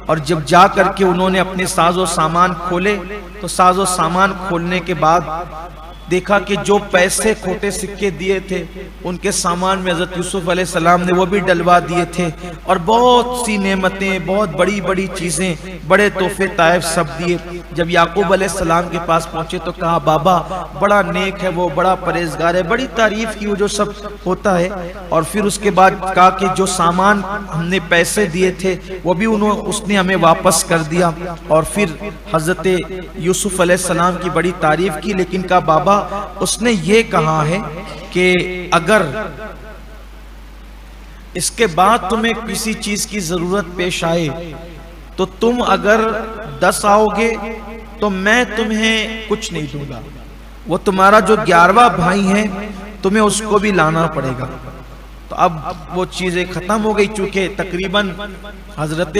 और जब जा करके उन्होंने अपने साजो सामान खोले, तो साजो सामान खोलने के बाद देखा कि जो पैसे खोटे सिक्के दिए थे उनके सामान में हजरत यूसुफ अलैहिस्सलाम ने वो भी डलवा दिए थे, और बहुत सी नेमतें, बहुत बड़ी बड़ी चीजें, बड़े तोहफे ताइफ सब दिए। जब याकूब अलैहिस्सलाम के पास पहुंचे तो कहा बाबा बड़ा नेक है वो, बड़ा परहेजगार है, बड़ी तारीफ की वो जो सब होता है। और फिर उसके बाद कहा कि जो सामान हमने पैसे दिए थे वो भी उसने हमें वापस कर दिया। और फिर हजरत यूसुफ अलैहिस्सलाम की बड़ी तारीफ की, लेकिन कहा बाबा उसने ये कहा है कि अगर इसके बाद तुम्हें किसी चीज की जरूरत पेश आए तो तुम अगर 10 आओगे तो मैं तुम्हें कुछ नहीं दूंगा, वो तुम्हारा जो 11वां भाई है तुम्हें उसको भी लाना पड़ेगा। तो अब वो चीजें खत्म हो गई, चूंकि तकरीबन हजरत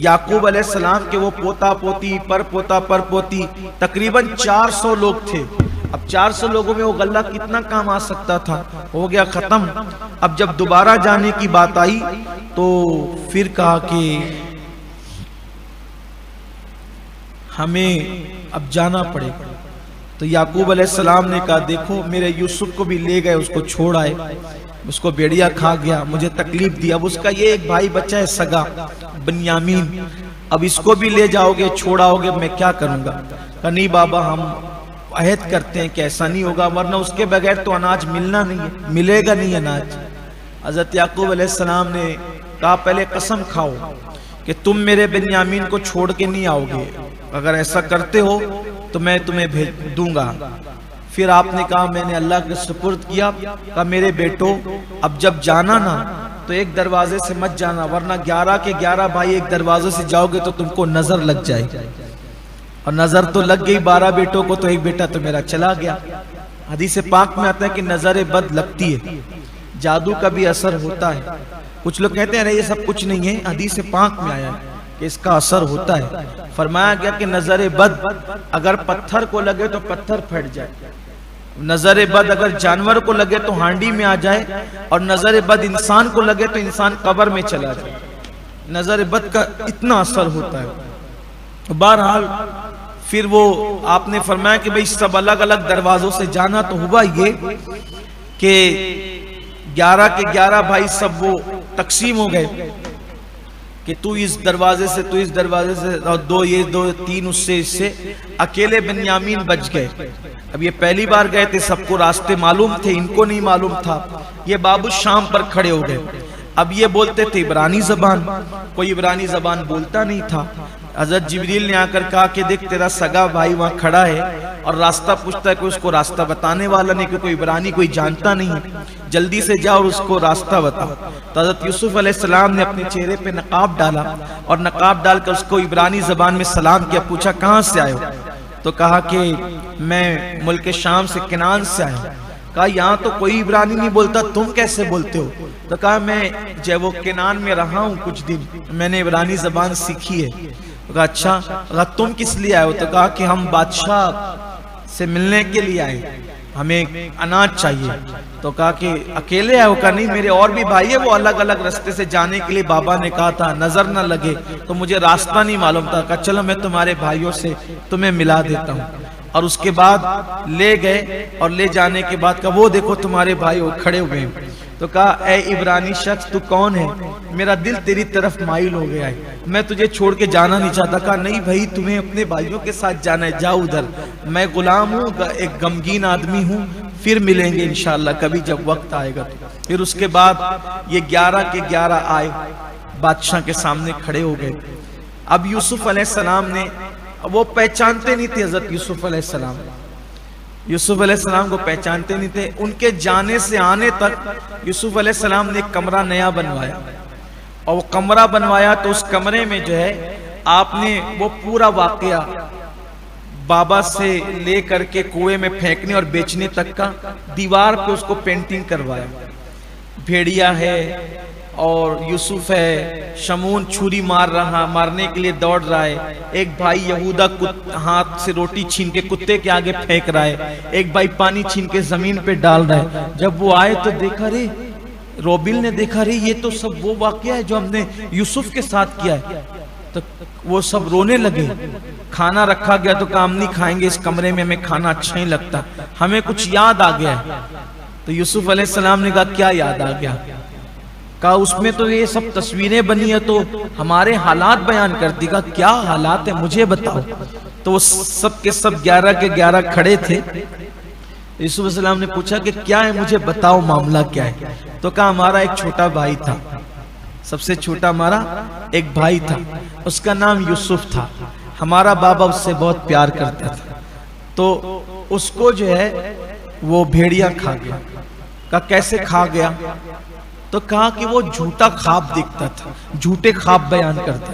याकूब अलैहिस्सलाम के वो पोता पोती पर पोता पर पोती तकरीबन 400 लोग थे। अब 400 लोगों में वो गल्ला कितना काम आ सकता था, हो गया खत्म। अब जब दोबारा जाने की बात आई तो फिर कहा कि हमें अब जाना पड़ेगा। तो याकूब अलैहिस्सलाम ने कहा देखो मेरे यूसुफ को भी ले गए, उसको छोड़ आए, उसको भेड़िया खा गया, मुझे तकलीफ दी। अब उसका ये एक भाई बच्चा है सगा बिन्यामीन, अब इसको भी ले जाओगे छोड़ाओगे, मैं क्या करूंगा? कहा नहीं बाबा हम अहद करते हैं कि ऐसा नहीं होगा, वरना उसके बगैर तो अनाज मिलना नहीं है, मिलेगा नहीं अनाज। हजरत याकूब अलैहिस्सलाम ने कहा पहले कसम खाओ कि तुम मेरे बिन्यामीन को छोड़ के नहीं आओगे, अगर ऐसा करते हो तो मैं तुम्हें भेज दूंगा। फिर आपने कहा मैंने अल्लाह के सुपुर्द किया। कहा मेरे बेटो अब जब जाना ना तो एक दरवाजे से मत जाना, वरना 11 के 11 भाई एक दरवाजे से जाओगे तो तुमको नजर लग जाएगी, और नजर तो लग गई 12 बेटों को, तो एक बेटा तो मेरा चला गया। हदीस पाक में आता है कि नजर बद लगती है, जादू का भी असर होता है। कुछ लोग कहते हैं अरे ये सब कुछ नहीं है, हदीस पाक में आया है कि इसका असर होता है। फरमाया गया कि नजर बद अगर पत्थर को लगे तो पत्थर फट जाए, नजर बद अगर जानवर को लगे तो हांडी में आ जाए, और नजर बद इंसान को लगे तो इंसान कब्र में चला जाए। नजर बद का इतना असर होता है। बहरहाल फिर वो आपने फरमाया कि भाई सब अलग अलग दरवाजों से जाना। तो हुआ ये कि 11 के 11 भाई सब वो तकसीम हो गए। कि तू इस दरवाजे से, तू इस दरवाजे से, और दो तीन उससे, इससे अकेले बिन्यामीन बच गए। अब ये पहली बार गए थे, सबको रास्ते मालूम थे, इनको नहीं मालूम था। ये बाबू शाम पर खड़े हो गए। अब ये बोलते थे इब्रानी जबान, कोई इब्रानी जबान बोलता नहीं था। हजरत जिब्रील ने आकर कहा कि देख तेरा सगा भाई वहां खड़ा है और रास्ता पूछता है, कोई उसको रास्ता बताने वाला नहीं, क्योंकि इब्रानी कोई जानता नहीं है, जल्दी से जाओ और उसको रास्ता बता। तो हजरत यूसुफ अलैहिस्सलाम ने अपने चेहरे पे नकाब डाला और नकाब डालकर उसको इब्रानी जबान में सलाम किया। पूछा कहाँ से आए हो? तो कहा कि मैं मुल्क शाम से, किनान से आया हूँ। कहा यहाँ तो कोई इब्रानी नहीं बोलता, तुम कैसे बोलते हो? तो कहा मैं जब वो किनान में रहा हूँ कुछ दिन, मैंने इब्रानी जबान सीखी है। तो कहा अच्छा, कहा तुम किस लिए आए हो? तो कहा कि हम बादशाह से मिलने के लिए आए, हमें अनाज चाहिए। तो कहा कि अकेले आए हो? कहा नहीं, मेरे और भी भाई है, वो अलग अलग रास्ते से जाने के लिए बाबा ने कहा था, नजर न लगे, तो मुझे रास्ता नहीं मालूम था। कहा चलो मैं तुम्हारे भाइयों से तुम्हें मिला देता हूँ। और उसके बाद ले गए, और ले जाने के बाद कहा वो देखो तुम्हारे भाई वो खड़े हुए हैं। तो कहा ए इब्रानी शख्स तू कौन है? मेरा दिल तेरी तरफ माइल हो गया है, मैं तुझे छोड़ के जाना नहीं चाहता। कहा नहीं भाई, तुम्हें अपने भाइयों के साथ जाना है, जाओ उधर, मैं गुलाम हूँ, एक गमगीन आदमी हूँ, फिर मिलेंगे इंशाअल्लाह कभी जब वक्त आएगा। फिर उसके बाद ये 11 के 11 आए, बादशाह के सामने खड़े हो गए। अब यूसुफ अलैहिस्सलाम ने, वो पहचानते नहीं थे हजरत यूसुफ अलैहिस्सलाम, यूसुफ अलैहिस्सलाम को पहचानते नहीं थे। उनके जाने से आने तक यूसुफ अलैहिस्सलाम ने एक कमरा नया बनवाया, और वो कमरा बनवाया तो उस कमरे में जो है आपने वो पूरा वाकया बाबा से ले करके कुएं में फेंकने और बेचने तक का दीवार पे उसको पेंटिंग करवाया। भेड़िया है और यूसुफ है, शमून छुरी मारने के लिए दौड़ रहा है, एक भाई यहूदा हाथ से रोटी छीन के कुत्ते के आगे फेंक रहा है, एक भाई पानी छीन के जमीन पे डाल रहा है। जब वो आए तो देखा, रे रोबिल ने देखा, रे ये तो सब वो वाकया है जो हमने यूसुफ के साथ किया है। तो वो सब रोने लगे। खाना रखा गया तो काम नहीं खाएंगे, इस कमरे में हमें खाना अच्छा नहीं लगता, हमें कुछ याद आ गया है। तो यूसुफ अलैहिस्सलाम ने कहा क्या याद आ गया? कहा उसमें तो ये सब तस्वीरें बनी है, तो हमारे हालात बयान करती। कहा क्या हालात है मुझे बताओ। तो वो सब के सब 11 के 11 खड़े थे। यूसुफ अलैहिस्सलाम ने पूछा कि क्या है, मुझे बताओ मामला क्या है। तो कहा हमारा एक छोटा भाई था, सबसे छोटा हमारा एक भाई था, उसका नाम यूसुफ था, हमारा बाबा उससे बहुत प्यार करता था, तो उसको जो है वो भेड़िया खा गया। कहा कैसे खा गया? तो कहा कि वो झूठा ख्वाब देखता था, झूठे ख्वाब बयान करता।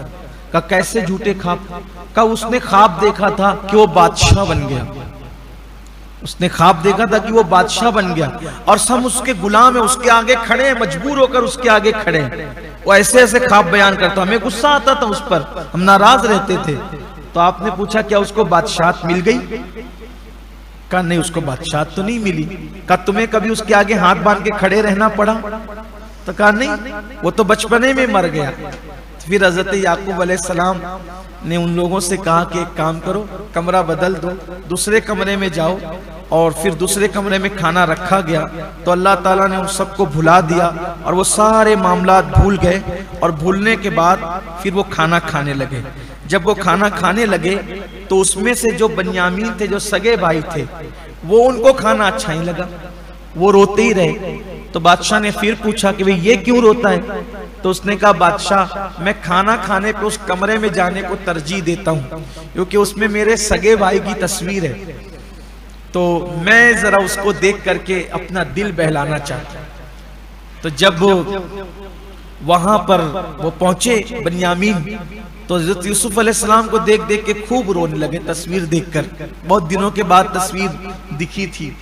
कहा कैसे झूठे ख्वाब? कहा उसने ख्वाब देखा था कि वो बादशाह बन गया, उसने ख्वाब देखा था कि वो बादशाह बन गया और सब उसके गुलाम है, उसके आगे खड़े हैं, मजबूर होकर उसके आगे खड़े हैं। वो ऐसे ऐसे ख्वाब बयान करता, हमें गुस्सा आता था उस पर, हम नाराज रहते थे। तो आपने पूछा क्या उसको बादशाहत मिल गई? कहा नहीं, उसको बादशाहत तो नहीं मिली। कहा तुम्हें कभी उसके आगे हाथ बांध के खड़े रहना पड़ा? तो कहा नहीं, वो तो बचपने में मर गया। फिर हजरत याकूब अलैहिस्सलाम ने उन लोगों से कहा कि एक काम करो, कमरा बदल दो, दूसरे कमरे में जाओ। और फिर दूसरे कमरे में खाना रखा गया तो अल्लाह ताला ने उन सबको भुला दिया और वो सारे मामलात भूल गए। और भूलने के बाद फिर वो खाना खाने लगे। जब वो खाना खाने लगे तो उसमें से जो बन्यामीन थे, जो सगे भाई थे, वो उनको खाना अच्छा नहीं लगा, वो रोते ही रहे। तो बादशाह ने फिर पूछा कि भाई ये क्यों रोता है? तो उसने कहा बादशाह मैं खाना खाने पे उस कमरे में जाने को तरजीह देता हूँ क्योंकि उसमें मेरे सगे भाई की तस्वीर है, तो मैं जरा उसको देख करके अपना दिल बहलाना चाहता हूँ। तो जब वहां पर वो पहुंचे बन्यामीन, तो हज़रत यूसुफ अलैहिस्सलाम को देख देख के खूब रोने लगे, तस्वीर देखकर। बहुत दिनों के बाद तस्वीर दिखी थी।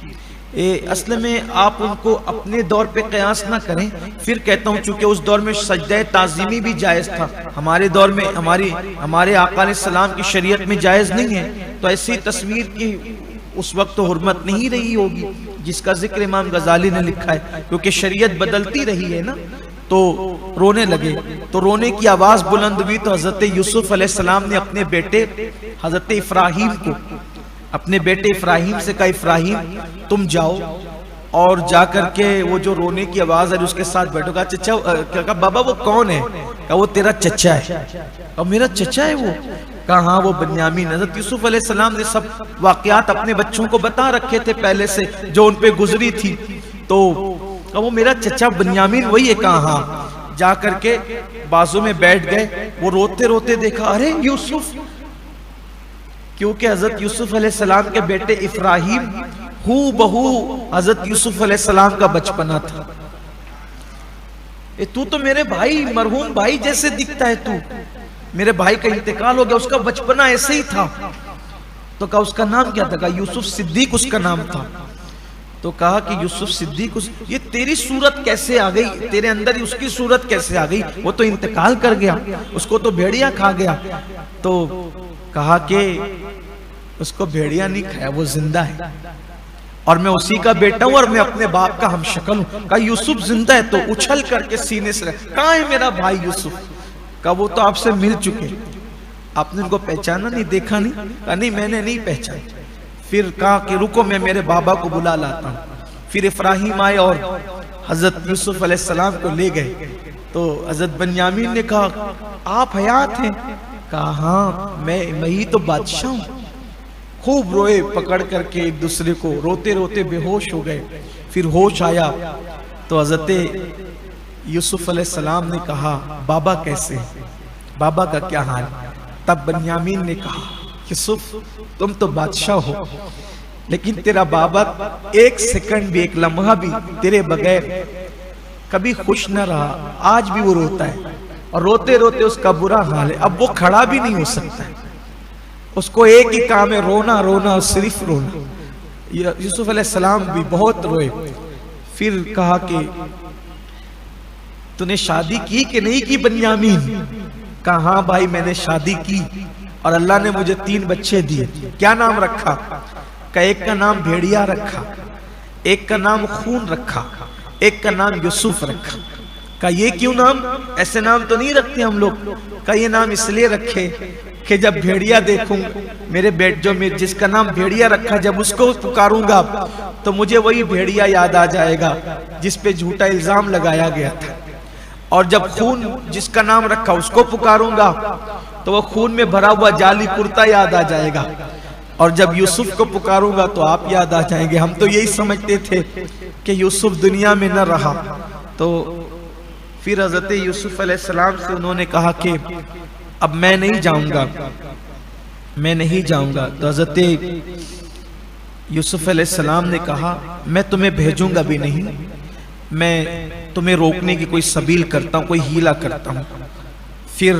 असल में आप उनको अपने दौर पे कयास ना करें। फिर कहता हूँ चूंकि उस दौर में सजदा ताज़ीमी भी जायज़ था, हमारे दौर में हमारे आका अलैहिस्सलाम की शरीयत में जायज़ नहीं है, तो ऐसी तस्वीर की उस वक्त तो हुर्मत नहीं रही होगी जिसका जिक्र इमाम गजाली ने लिखा है, क्योंकि शरीयत बदलती रही है ना। तो रोने लगे, तो रोने की आवाज बुलंद हुई तो हजरत यूसुफ अलैहिस्सलाम ने अपने बेटे हजरत इफ्राहीम को, अपने बेटे इफ्राहीम से कहा इफ्राहीम तुम जाओ और जाकर के वो जो रोने की आवाज है उसके साथ बैठो। कहा चचा, कहा बाबा वो कौन है? कहा वो तेरा चचा है। और मेरा चचा है वो? कहा हाँ वो बन्यामीन। हज़रत यूसुफ अलैहिस्सलाम ने सब वाकयात अपने बच्चों को बता रखे थे पहले से जो उन पे गुजरी थी। तो कहा वो मेरा चचा बन्यामीन वही है। कहा हाँ। जा करके बाजू में बैठ गए। वो रोते रोते देखा, अरे यूसुफ, क्योंकि हज़रत यूसुफ अलैहिस्सलाम के बेटे इब्राहिम हू बहू हज़रत यूसुफ अलैहिस्सलाम का बचपना था। तू तो मेरे भाई, मरहूम भाई जैसे दिखता है तू। मेरे भाई का इंतकाल हो गया, उसका बचपना ऐसे ही था। तो कहा उसका नाम क्या था? कहा यूसुफ सिद्दीक उसका नाम था। तो कहा कि यूसुफ सिद्दीक, ये तेरी सूरत कैसे आ गई? तेरे अंदर उसकी सूरत कैसे आ गई? वो तो इंतकाल कर गया, उसको तो भेड़िया खा गया। तो कहा कि उसको भेड़िया नहीं खाया, वो जिंदा है और मैं उसी का बेटा हूं और मैं अपने बाप का हमशक्ल हूं। कहा यूसुफ जिंदा है? तो उछल करके सीने से, कहां है मेरा भाई यूसुफ? कहा वो तो आपसे मिल चुके, आपने उनको पहचाना नहीं, देखा नहीं? कहा नहीं मैंने नहीं पहचाना। फिर कहा कि रुको मैं मेरे बाबा को बुला लाता हूं। फिर इब्राहिम आए और हजरत यूसुफ अलैहिस्सलाम को ले गए। तो हजरत बन्यामीन ने कहा आप हयात हैं? कहा हाँ मैं ही तो बादशाह हूं। खूब रोए पकड़ करके एक दूसरे को, रोते रोते बेहोश हो गए। फिर होश आया तो हजरत यूसुफ अलैहिस्सलाम ने कहा बाबा कैसे, बाबा का क्या हाल? तब बन्यामीन ने कहा यूसुफ तुम तो बादशाह हो, लेकिन तेरा बाबा एक सेकंड भी, एक लम्हा भी तेरे बगैर कभी खुश न रहा। आज भी वो रोता है और रोते रोते उसका बुरा हाल है। अब वो खड़ा भी नहीं हो सकता है, उसको एक ही काम है रोना, रोना और सिर्फ रोना। यूसुफ अलैहिस्सलाम भी बहुत रोए। फिर कहा कि तूने शादी की कि नहीं की बन्यामीन? कहा हाँ भाई मैंने शादी की और अल्लाह ने मुझे 3 बच्चे दिए। क्या नाम रखा? का एक का नाम भेड़िया रखा, एक का नाम खून रखा, एक का नाम यूसुफ रखा। का ये क्यों नाम? ऐसे नाम तो नहीं रखते हम लोग। का ये नाम इसलिए रखे कि जब भेड़िया देखूंगा, मेरे बेट जो जिसका नाम भेड़िया रखा, जब उसको पुकारूंगा तो मुझे वही भेड़िया याद आ जाएगा जिस पे झूठा इल्जाम लगाया गया था। और जब खून जिसका नाम रखा उसको पुकारूंगा तो वो खून में भरा हुआ जाली कुर्ता याद आ जाएगा। और जब यूसुफ को पुकारूंगा तो आप याद आ जाएंगे। हम तो यही समझते थे कि यूसुफ दुनिया में न रहा। तो फिर हजरत यूसुफ अलैहिस्सलाम से उन्होंने कहा कि अब मैं नहीं जाऊंगा, मैं नहीं जाऊंगा। तो हजरत यूसुफ अलैहिस्सलाम ने कहा मैं तुम्हें भेजूंगा भी नहीं, मैं तुम्हें रोकने की कोई सबील करता हूं, कोई हीला करता हूं। फिर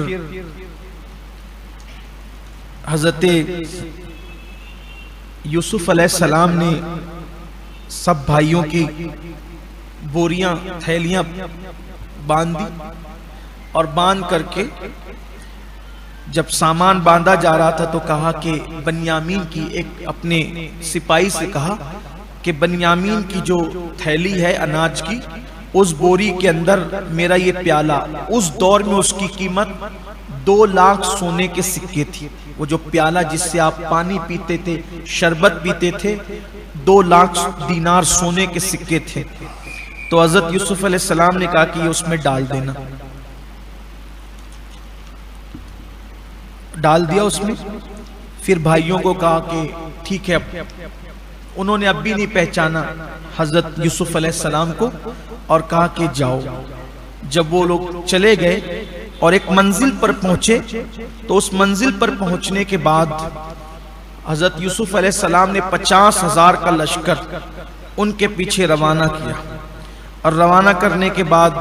हजरत यूसुफ अलैहिस्सलाम ने सब भाइयों की बोरियां, थैलियां बांध दी और बांध करके जब सामान बांधा जा रहा था तो कहा कि बन्यामीन की, एक अपने सिपाही से कहा कि बन्यामीन की जो थैली है अनाज की, उस बोरी के अंदर मेरा ये प्याला, उस दौर में उसकी कीमत 2 लाख सोने के सिक्के थी। वो जो प्याला जिससे आप पानी पीते थे, शरबत पीते थे, 2 लाख दीनार सोने के सिक्के थे। तो हजरत यूसुफ अलैहिस्सलाम ने कहा कि ये उसमें डाल देना। डाल दिया उसमें। फिर भाइयों को कहा कि ठीक है। उन्होंने अब भी नहीं पहचाना हजरत यूसुफ अलैहिस्सलाम को और कहा कि जाओ। जब वो लोग चले गए और एक मंजिल पर पहुंचे तो उस मंजिल पर पहुंचने के बाद हजरत यूसुफ अलैहिस्सलाम ने 50,000 का लश्कर उनके पीछे रवाना किया। और रवाना करने के बाद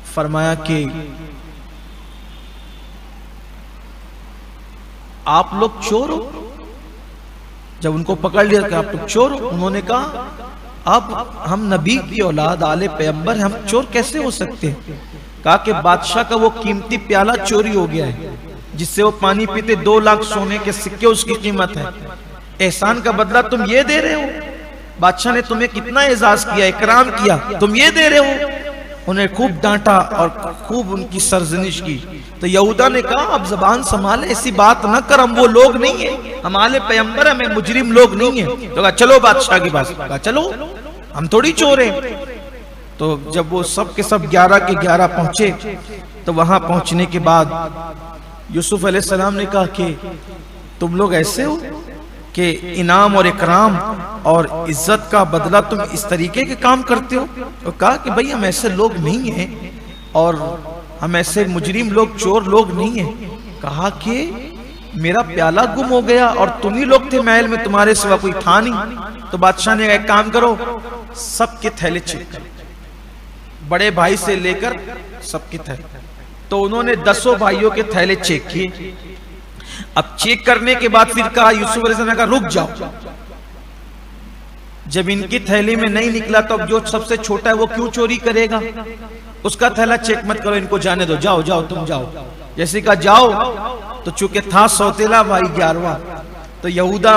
फरमाया कि आप लोग चोर हो। जब उनको पकड़ लिया कि आप लोग चोर हो, उन्होंने कहा अब हम नबी की औलाद, आले पैगंबर हैं, हम चोर कैसे हो सकते हैं? कहा कि बादशाह का वो कीमती प्याला चोरी हो गया है जिससे वो पानी पीते, 2 लाख सोने के सिक्के उसकी कीमत है। एहसान का बदला तुम ये दे रहे हो? बादशाह ने तुम्हें कितना एजाज किया, इकराम किया, तुम ये दे रहे हो? उन्हें खूब डांटा और खूब उनकी सरजनिश की। तो यहूदा ने कहा अब जबान संभाले, ऐसी बात न कर, हम वो लोग नहीं है, हम आले पैगंबर हैं, मैं मुजरिम लोग नहीं है। तो कहा चलो बादशाह के पास। कहा चलो, हम थोड़ी चोर हैं। तो जब वो सब के सब 11 के 11 पहुंचे, तो वहां पहुंचने के बाद यूसुफ अलैहिस्सलाम ने कहा कि तुम लोग ऐसे हो कि इनाम और इकराम और इज्जत का बदला तुम इस तरीके के काम करते हो। तो कहा कि भाई हम ऐसे लोग नहीं हैं और हम ऐसे मुजरिम लोग, चोर लोग नहीं हैं। कहा कि मेरा प्याला गुम हो गया और तुम ही लोग थे महल में, तुम्हारे सिवा कोई था नहीं। तो बादशाह ने एक काम करो, सबके थैले चेक करो, बड़े भाई से लेकर सबके थैले। तो उन्होंने 10 भाइयों के थैले चेक किए। अब चेक करने के बाद फिर कहा, यूसुफ अलैहिस्सलाम ने कहा रुक जाओ, जब इनकी थैली में नहीं निकला तो अब जो सबसे छोटा है वो क्यों चोरी करेगा, उसका थैला चेक मत करो, इनको जाने दो, जाओ जाओ तुम जाओ। जैसे कहा जाओ, तो चूंकि था सौतेला भाई 11वां, तो यहूदा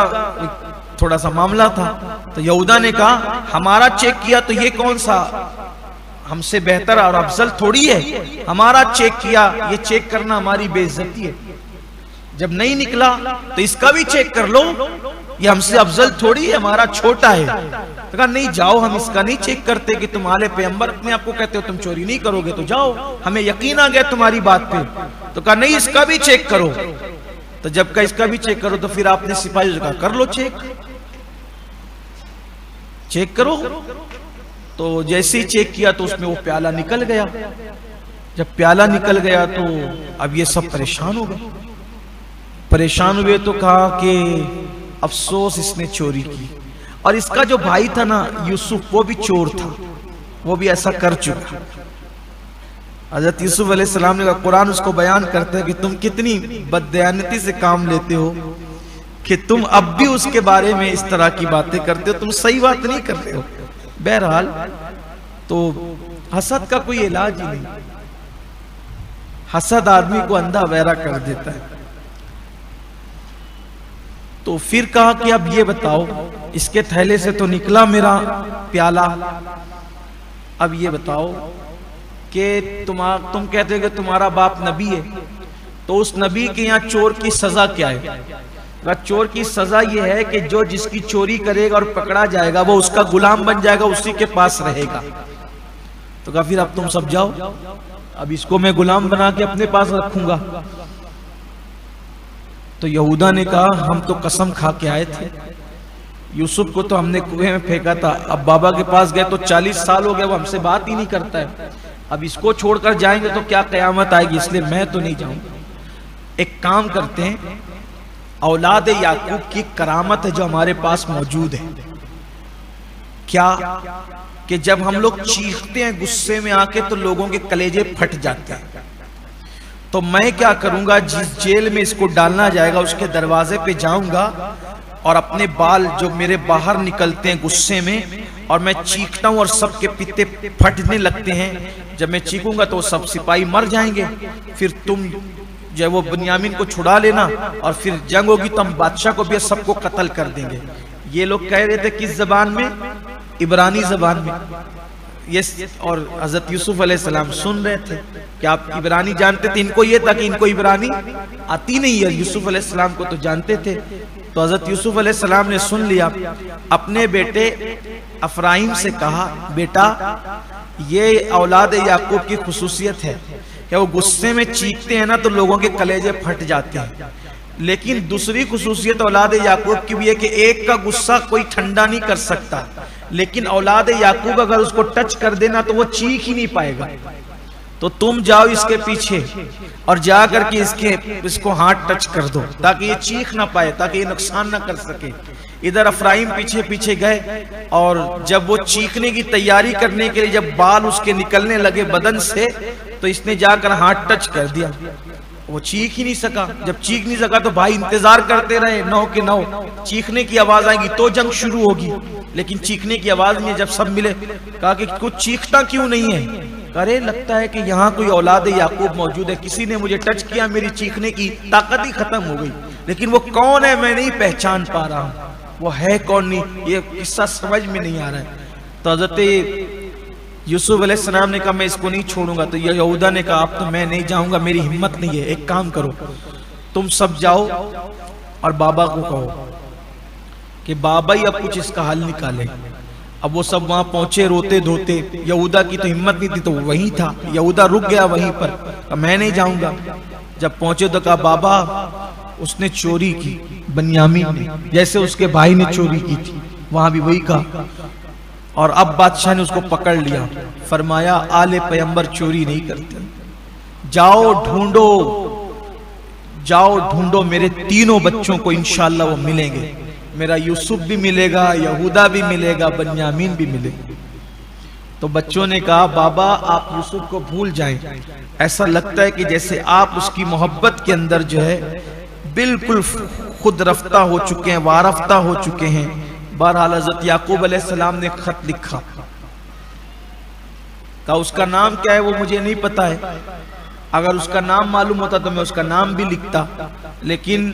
थोड़ा सा मामला था, तो यहूदा ने कहा हमारा चेक किया तो ये कौन सा हमसे बेहतर और अफजल थोड़ी है, हमारा चेक किया, ये चेक करना हमारी बेइज्जती है। जब नहीं निकला तो इसका भी चेक कर लो, ये हमसे अफजल थोड़ी है, हमारा छोटा है। तो कहा नहीं जाओ, हम इसका नहीं चेक करते कि तुम्हारे पैगंबर अपने आप को कहते हो तुम चोरी नहीं करोगे, तो जाओ, हमें यकीन आ गया तुम्हारी बात पे। तो कहा नहीं इसका भी चेक करो। तो जब का इसका भी चेक करो, तो फिर आपने सिपाही से कहा कर लो चेक करो। तो जैसे ही चेक किया तो उसमें वो प्याला निकल गया। जब प्याला निकल गया तो अब ये सब परेशान हो गए। परेशान हुए तो कहा कि अफसोस इसने चोरी की। और इसका जो भाई था ना यूसुफ, वो भी चोर था, वो भी ऐसा कर चुका। हजरत यूसुफ अलैहिस्सलाम ने कहा, कुरान उसको बयान करता है कि तुम कितनी बददयानती से काम लेते हो कि तुम अब भी उसके बारे में इस तरह की बातें करते हो, तुम सही बात नहीं कर रहे हो। बहरहाल तो हसद का कोई इलाज ही नहीं, हसद आदमी को अंधा बहरा कर देता है। तो फिर कहा कि अब ये बताओ, इसके थैले से तो निकला मेरा प्याला, अब ये बताओ कि तुम कहते हो कि तुम्हारा बाप नबी है, तो उस नबी के यहाँ चोर की सजा क्या है? चोर की सजा ये है कि जो जिसकी चोरी करेगा और पकड़ा जाएगा वो उसका गुलाम बन जाएगा, उसी के पास रहेगा। तो कहा फिर अब तुम सब जाओ, अब इसको मैं गुलाम बना के अपने पास रखूंगा। तो यहूदा ने कहा हम तो कसम खा के आए थे, यूसुफ को तो हमने कुएं में फेंका था, अब बाबा के पास गए तो 40 साल हो गए, वो हमसे बात ही नहीं करता है, अब इसको छोड़कर जाएंगे तो क्या कयामत आएगी, इसलिए मैं तो नहीं जाऊंगा। एक काम करते हैं, औलाद याकूब की करामत है जो हमारे पास मौजूद है, क्या कि जब हम लोग चीखते हैं गुस्से में आके तो लोगों के कलेजे फट जाते हैं। तो मैं क्या करूंगा, जिस जेल में इसको डालना जाएगा उसके दरवाजे पे जाऊंगा और अपने बाल जो मेरे बाहर निकलते हैं गुस्से में, और मैं चीखता हूं और सबके पित्ते फटने लगते हैं। जब मैं चीखूंगा तो सब सिपाही मर जाएंगे, फिर तुम जो वो बुनियामिन को छुड़ा लेना और फिर जंग होगी तो हम बादशाह को भी सबको कत्ल कर देंगे। ये लोग कह रहे थे किस जबान में? इब्रानी जबान में। ये और हजरत यूसुफ अलैहिस्सलाम सुन रहे थे कि आप इब्रानी जानते थे। इनको ये था कि इनको इब्रानी आती नहीं है, यूसुफ अलैहिस्सलाम को तो जानते थे। तो हजरत यूसुफ अलैहिस्सलाम ने सुन लिया, अपने बेटे अफराइम से कहा, बेटा ये औलाद याकूब की खुसूसियत है कि वो गुस्से में चीखते हैं ना तो लोगों के कलेजे फट जाते हैं, लेकिन दूसरी खुसूसियत औलाद याकूब की भी है कि एक का गुस्सा कोई ठंडा नहीं कर सकता, लेकिन औलाद याकूब अगर उसको टच कर देना तो वो चीख ही नहीं पाएगा। तो तुम जाओ इसके पीछे और जा करके इसको हाथ टच कर दो ताकि ये चीख ना पाए, ताकि ये नुकसान ना कर सके। इधर अफराइम पीछे पीछे गए और जब वो चीखने की तैयारी करने के लिए जब बाल उसके निकलने लगे बदन से, तो इसने जाकर हाथ टच कर दिया, वो चीख ही नहीं सका। जब चीख नहीं सका तो भाई इंतजार करते रहे 9 के 9, चीखने की आवाज आएगी तो जंग शुरू होगी, लेकिन चीखने की आवाज नहीं। जब सब मिले कहा कि कुछ चीखता क्यों नहीं है? अरे लगता है कि यहाँ कोई औलाद याकूब मौजूद है, किसी ने मुझे टच किया, मेरी चीखने की ताकत ही खत्म हो गई, लेकिन वो कौन है मैं नहीं पहचान पा रहा हूँ, वो है कौन नहीं, ये किस्सा समझ में नहीं आ रहा है। तो हजरत यूसुफ अलैहिस्सलाम ने कहा मैं इसको नहीं छोड़ूंगा। तो यहूदा ने कहा अब तो मैं नहीं जाऊंगा, मेरी हिम्मत नहीं है, एक काम करो तुम सब जाओ और बाबा को कहो कि बाबा ही अब कुछ इसका हल निकाले। अब वो सब वहां पहुंचे रोते धोते। यहूदा की तो हिम्मत नहीं थी, तो वहीं था। यहूदा रुक गया वहीं पर, अब मैं नहीं जाऊंगा। जब पहुंचे तो कहा बाबा उसने चोरी की, बनियामीन ने, जैसे उसके भाई ने चोरी की थी, वहां भी वही कहा। और अब बादशाह ने उसको पकड़ लिया, फरमाया आले पैगंबर चोरी नहीं करते, जाओ ढूंढो, जाओ ढूंढो मेरे तीनों बच्चों को, इंशाअल्लाह वो मिलेंगे। मेरा यूसुफ भी मिलेगा, यहूदा भी मिलेगा, बनियामीन भी मिलेगा। तो बच्चों ने कहा बाबा आप यूसुफ को भूल जाएं, ऐसा लगता है कि जैसे आप उसकी मोहब्बत के अंदर जो है बिल्कुल खुद रफ्ता हो चुके हैं, वारफ्ता हो चुके हैं। बहरहाल हज़रत याकूब अलैहिस्सलाम ने खत लिखा, कहा उसका नाम क्या है वो मुझे नहीं पता है, अगर उसका नाम मालूम होता तो मैं उसका नाम भी लिखता, लेकिन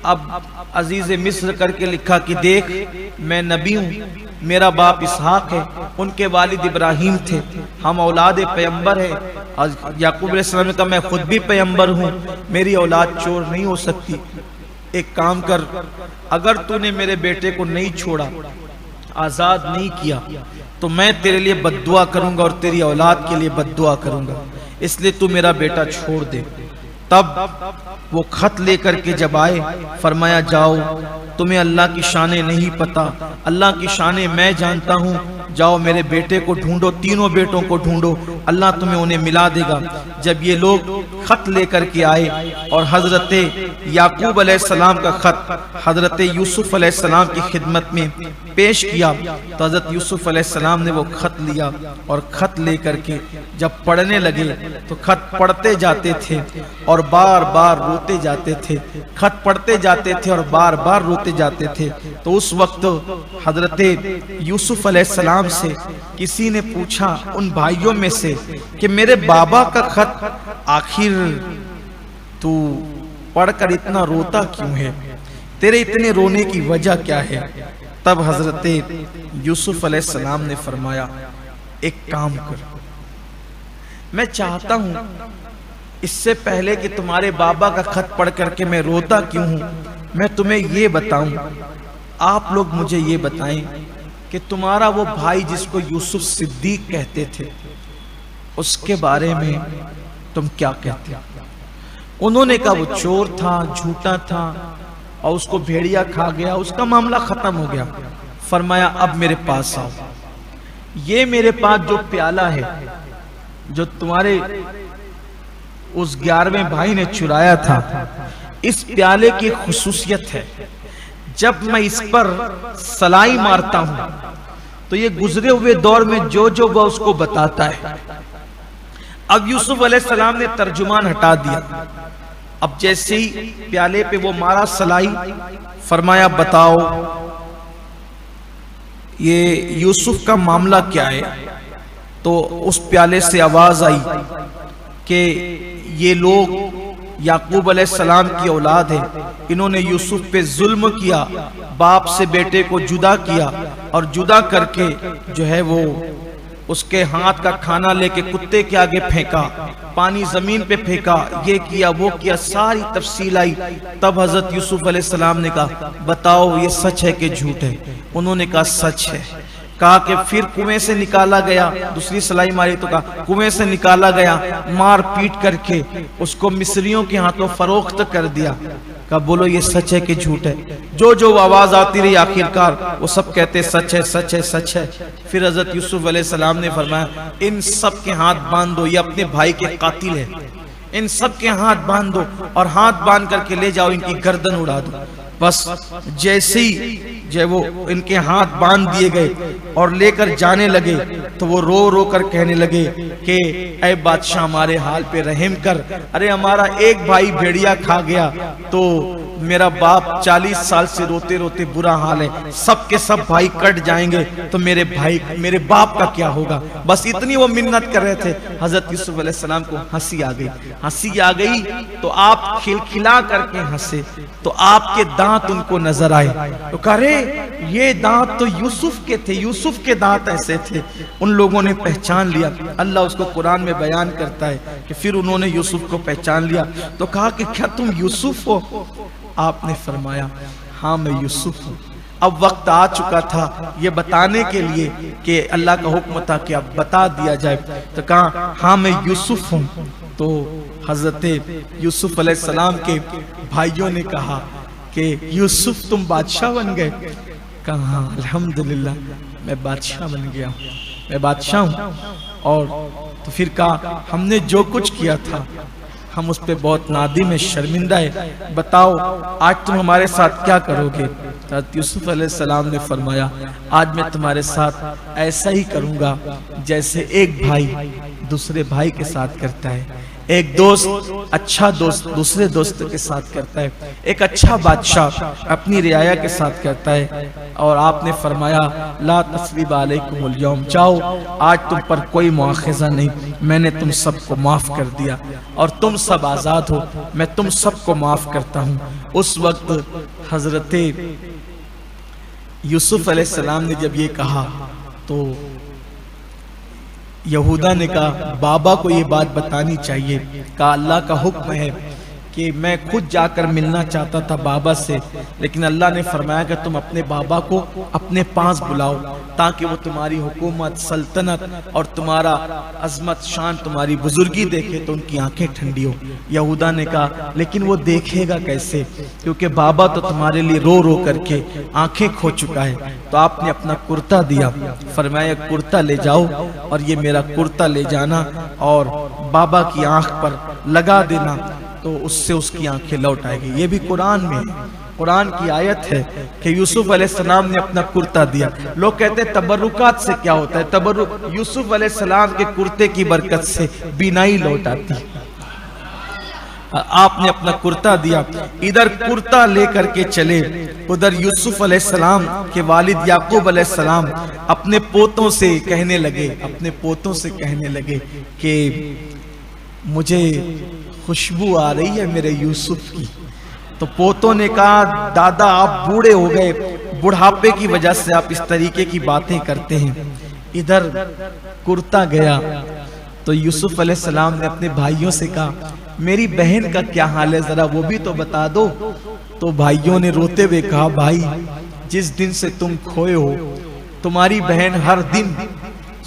अब अजीज मिस्र करके लिखा कि देख मैं नबी हूँ, मेरा बाप इसहाक है, उनके वालिद इब्राहिम थे, हम औलाद पैगंबर है। याकूब अलैहिस्सलाम ने कहा मैं खुद भी पैगंबर हूँ, मेरी औलाद चोर नहीं हो सकती। एक काम कर, अगर तूने मेरे बेटे को नहीं छोड़ा, आजाद नहीं किया, तो मैं तेरे लिए बद्दुआ करूंगा और तेरी औलाद के लिए बद्दुआ करूंगा, इसलिए तू मेरा बेटा छोड़ दे। तब वो खत लेकर के जब आए, फरमाया जाओ, तुम्हें अल्लाह की शानें नहीं पता, अल्लाह की शानें मैं जानता हूँ, जाओ मेरे बेटे को ढूंढो, तीनों बेटों को ढूंढो, अल्लाह तुम्हें उन्हें मिला देगा। जब ये लोग खत लेकर के आए और हजरत याकूब अलैहिस्सलाम का खत हजरत यूसुफ अलैहिस्सलाम की खिदमत में पेश किया, तो हजरत यूसुफ अलैहिस्सलाम ने वो खत लिया और खत लेकर के जब पढ़ने लगे तो खत पढ़ते जाते थे और बार बार रोते जाते थे, खत पढ़ते जाते थे और बार बार रोते जाते थे। तो उस वक्त हजरत यूसुफ अलैहिस्सलाम से किसी ने पूछा उन भाइयों में से कि मेरे बाबा का खत आखिर तू पढ़कर इतना रोता क्यों है, तेरे इतने रोने की वजह क्या है? तब हजरत यूसुफ अलैहिस्सलाम ने फरमाया एक काम कर, मैं चाहता हूं इससे पहले कि तुम्हारे बाबा का खत पढ़ करके मैं रोता क्यों हूं, मैं तुम्हें ये बताऊं, आप लोग मुझे ये बताएं कि तुम्हारा वो भाई जिसको यूसुफ सिद्दीक कहते थे उसके बारे में तुम क्या कहते हो? उन्होंने कहा वो चोर था, झूठा था और उसको भेड़िया खा गया, उसका मामला खत्म हो गया। फरमाया अब मेरे पास आओ, ये मेरे पास जो प्याला है जो तुम्हारे उस 11वें भाई ने चुराया था, इस प्याले की खुसूसियत है जब मैं इस पर सलाई मारता हूं तो ये गुजरे हुए दौर में जो जो वह उसको बताता है। अब यूसुफ अलैहिस्सलाम ने तर्जुमान हटा दिया, अब जैसे ही प्याले पे वो मारा सलाई, फरमाया बताओ ये यूसुफ का मामला क्या है? तो उस प्याले से आवाज आई कि ये लोग याकूब अलैहिस्सलाम की औलाद है, इन्होंने यूसुफ पे जुल्म किया, बाप से बेटे को जुदा किया और जुदा करके जो है वो उसके हाथ का खाना लेके कुत्ते के आगे फेंका, पानी जमीन पे फेंका, ये किया वो किया, सारी तफसील आई। तब हजरत यूसुफ अलैहिस्सलाम ने कहा बताओ ये सच है कि झूठ है? उन्होंने कहा सच है। कहा कि फिर कुएं से निकाला गया, दूसरी सलाई मारी तो कहा कुएं से निकाला गया, मार पीट करके उसको मिस्रियों के हाथों फरोख्त कर दिया। कहा बोलो ये सच है कि झूठ है? जो जो आवाज आती रही आखिरकार वो सब कहते सच है, सच है, सच है। फिर हजरत यूसुफ अलैहिस्सलाम ने फरमाया इन सब के हाथ बांध दो, ये अपने भाई के कातिल है, इन सब के हाथ बांध दो और हाथ बांध करके ले जाओ, इनकी गर्दन उड़ा दो। बस जैसे ही जो वो इनके हाथ बांध दिए गए और लेकर जाने लगे तो वो रो रो कर कहने लगे कि ऐ बादशाह हमारे हाल पे रहम कर, अरे हमारा एक भाई भेड़िया खा गया तो मेरा बाप 40 साल से रोते रोते बुरा हाल है, सब के सब भाई कट जाएंगे तो मेरे भाई मेरे बाप का क्या होगा? बस इतनी वो मिन्नत कर रहे थे। हजरत यूसुफ अलैहिस्सलाम को हंसी आ गई, हंसी आ गई तो आप खिलखिला करके हंसे तो आपके दांत उनको नजर आए, तो कह रहे ये दांत तो यूसुफ के थे, यूसुफ के दांत ऐसे थे। उन लोगों ने पहचान लिया, अल्लाह उसको कुरान में बयान करता है कि फिर उन्होंने यूसुफ को पहचान लिया तो कहा कि क्या तुम यूसुफ हो? आपने फरमाया हाँ मैं यूसुफ हूँ। अब वक्त आ चुका था ये बताने के लिए कि अल्लाह का हुक्म था कि अब बता दिया जाए। तो कहा हाँ मैं यूसुफ हूँ। तो हजरत यूसुफ अलैहिस्सलाम के भाइयों ने कहा कि यूसुफ तुम बादशाह बन गए? कहा हाँ अल्हम्दुलिल्लाह मैं बादशाह बन गया हूँ, मैं बादशाह हूँ। और तो फिर कहा हमने जो कुछ किया था हम उस पर बहुत नादिम है, शर्मिंदा है, बताओ आज तुम हमारे साथ क्या करोगे? हज़रत यूसुफ अलैहिस्सलाम ने फरमाया आज मैं तुम्हारे साथ ऐसा ही करूंगा जैसे एक भाई दूसरे भाई के साथ करता है, एक दोस्त अच्छा दोस्त दूसरे दोस्त के साथ करता है, एक अच्छा बादशाह अपनी रियाया के साथ करता है। और आपने फरमाया ला तस्रीब अलैकुमुल यौम, जाओ आज तुम पर कोई मुआखज़ा नहीं, मैंने तुम सबको माफ कर दिया और तुम सब आजाद हो, मैं तुम सबको माफ करता हूँ। उस वक्त हजरत यूसुफ अलैहिस्सलाम ने जब ये कहा तो यहूदा ने कहा बाबा को ये बात बतानी चाहिए। कहा अल्लाह का हुक्म है कि मैं खुद जाकर मिलना चाहता था बाबा से, लेकिन अल्लाह ने फरमाया कि तुम अपने बाबा को अपने पास बुलाओ ताकि वो तुम्हारी हुकूमत सल्तनत और तुम्हारा अजमत शान तुम्हारी बुजुर्गी देखे तो उनकी आंखें ठंडी हो। यहूदा ने कहा लेकिन वो देखेगा कैसे, क्योंकि बाबा तो तुम्हारे लिए रो रो करके आंखें खो चुका है। तो आपने अपना कुर्ता दिया, फरमाया कुर्ता ले जाओ और ये मेरा कुर्ता ले जाना और बाबा की आंख पर लगा देना तो उससे उसकी आंखें लौट आएगी। ये भी कुरान में है, कुरान की आयत है कि यूसुफ अलैहिस्सलाम ने अपना कुर्ता दिया। लोग कहते हैं तबरुकात से क्या होता है? तबरुक यूसुफ अलैहिस्सलाम के कुर्ते की बरकत से बीनाई लौट आती है। आपने अपना कुर्ता दिया, इधर कुर्ता लेकर के चले, उधर यूसुफ अलैहिस्सलाम के वालिद याकूब अलैहिस्सलाम अपने पोतों से कहने लगे, अपने पोतों से कहने लगे कि मुझे खुशबू आ रही है मेरे यूसुफ की। तो पोतों ने कहा दादा आप बूढ़े हो गए, बुढ़ापे की वजह से आप इस तरीके की बातें करते हैं। इधर कुर्ता गया तो यूसुफ अलैहिस्सलाम ने अपने भाइयों से कहा मेरी बहन का क्या हाल है, जरा वो भी तो बता दो। तो भाइयों ने रोते हुए कहा भाई जिस दिन से तुम खोए हो तुम्हारी बहन हर दिन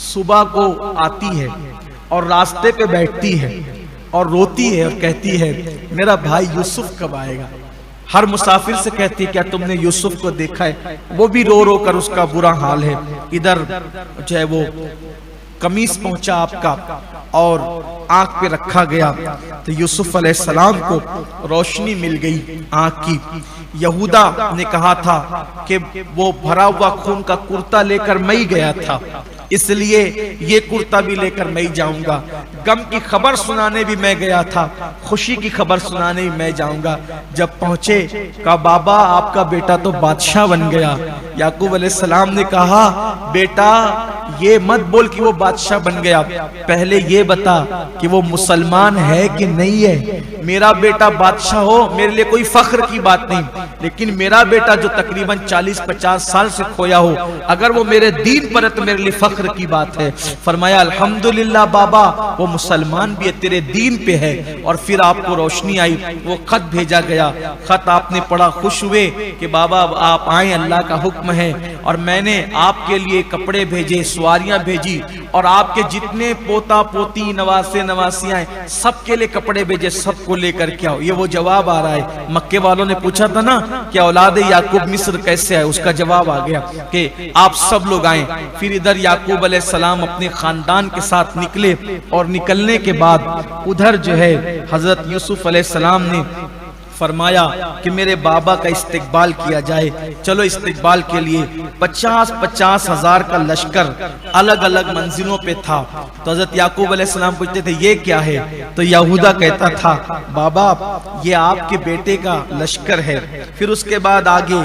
सुबह को आती है और रास्ते पे बैठती है और रोती है और कहती है मेरा भाई यूसुफ कब आएगा। हर मुसाफिर से कहती है क्या तुमने यूसुफ को देखा है, वो भी रो रो कर उसका बुरा हाल है। इधर जो है वो कमीज पहुंचा आपका और आंख पे रखा गया तो यूसुफ अलैहिस्सलाम को रोशनी मिल गई आंख की। यहूदा ने कहा था कि वो भरा हुआ खून का कुर्ता लेकर मैं ही गया था, इसलिए ये कुर्ता भी लेकर मैं ही जाऊंगा। गम की खबर सुनाने भी मैं गया था, खुशी की खबर सुनाने भी मैं जाऊंगा। जब पहुंचे कहा बाबा आपका बेटा तो बादशाह बन गया। याकूब अलैहिस्सलाम ने कहा बेटा ये मत बोल कि वो बादशाह बन गया, पहले ये बता कि वो मुसलमान है कि नहीं है। मेरा बेटा बादशाह हो मेरे लिए कोई फख्र की बात नहीं, लेकिन मेरा बेटा जो तकरीबन 40-50 साल से खोया हो अगर वो मेरे दीन पर है तो मेरे लिए फख्र की बात है। फरमाया अल्हम्दुलिल्लाह बाबा वो मुसलमान भी है, तेरे दीन पे है। और फिर आपको रोशनी आई, वो खत भेजा गया, खत आपने पढ़ा, खुश हुए कि बाबा आप आए, अल्लाह का हुक्म है। और मैंने आपके लिए कपड़े भेजे, सवारियां भेजी और आपके जितने पोता पोती नवासे नवासियां सबके लिए कपड़े भेजे, सबको लेकर के आओ। ये वो जवाब आ रहा है। मक्के वालों ने पूछा था ना कि औलाद याकूब मिस्र कैसे आए, उसका जवाब आ गया कि आप सब लोग आए। फिर इधर याकूब अलैहिस्सलाम अपने खानदान के साथ निकले और निकलने के बाद उधर जो है हजरत यूसुफ अलैहिस्सलाम ने फरमाया कि मेरे बाबा का इस्तिकबाल किया जाए। चलो इस्तिकबाल के लिए 50-50 हजार का लश्कर अलग अलग मंजिलों पे था। तो हजरत याकूब अलैहिस्सलाम पूछते थे ये क्या है, तो यहूदा कहता था बाबा ये आपके बेटे का लश्कर है। फिर उसके बाद आगे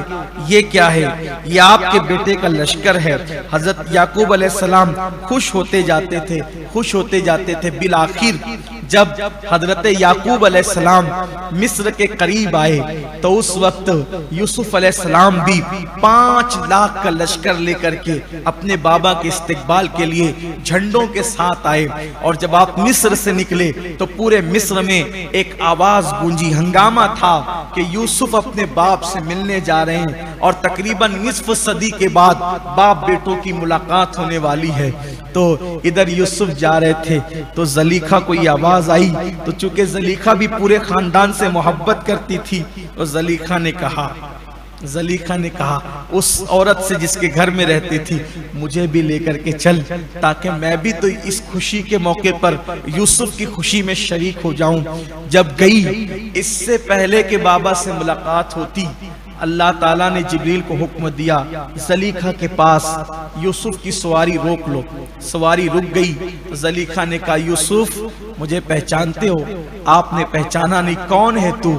ये क्या है, ये आपके बेटे का लश्कर है। हजरत याकूब अलैहिस्सलाम खुश होते जाते थे, खुश होते जाते थे। बिल आखिर जब हजरत याकूब अलैहिस्सलाम मिस्र के करीब आए तो उस वक्त यूसुफ अलैहिस्सलाम भी 5 लाख का लश्कर लेकर के अपने बाबा के इस्तिकबाल के लिए झंडों के साथ आए। और जब आप मिस्र से निकले तो पूरे मिस्र में एक आवाज गूंजी, हंगामा था कि यूसुफ अपने बाप से मिलने जा रहे हैं। और तकरीबन निस्फ सदी के बाद बाप बेटों की मुलाकात होने वाली है। तो इधर यूसुफ जा रहे थे तो जलीखा को ये आवाज आई, तो चूंकि जलीखा भी पूरे खानदान से मोहब्बत करती थी, तो जलीखा ने कहा उस औरत से जिसके घर में रहती थी, मुझे भी लेकर के चल, ताकि मैं भी तो इस खुशी के मौके पर यूसुफ की खुशी में शरीक हो जाऊं। जब गई, इससे पहले के बाबा से मुलाकात होती, अल्लाह ताला ने जिब्रील को हुक्म दिया, जलीखा के पास यूसुफ की सवारी रोक लो। सवारी रुक गई तो जलीखा ने कहा, यूसुफ मुझे पहचानते हो? आपने पहचाना नहीं, कौन है तू?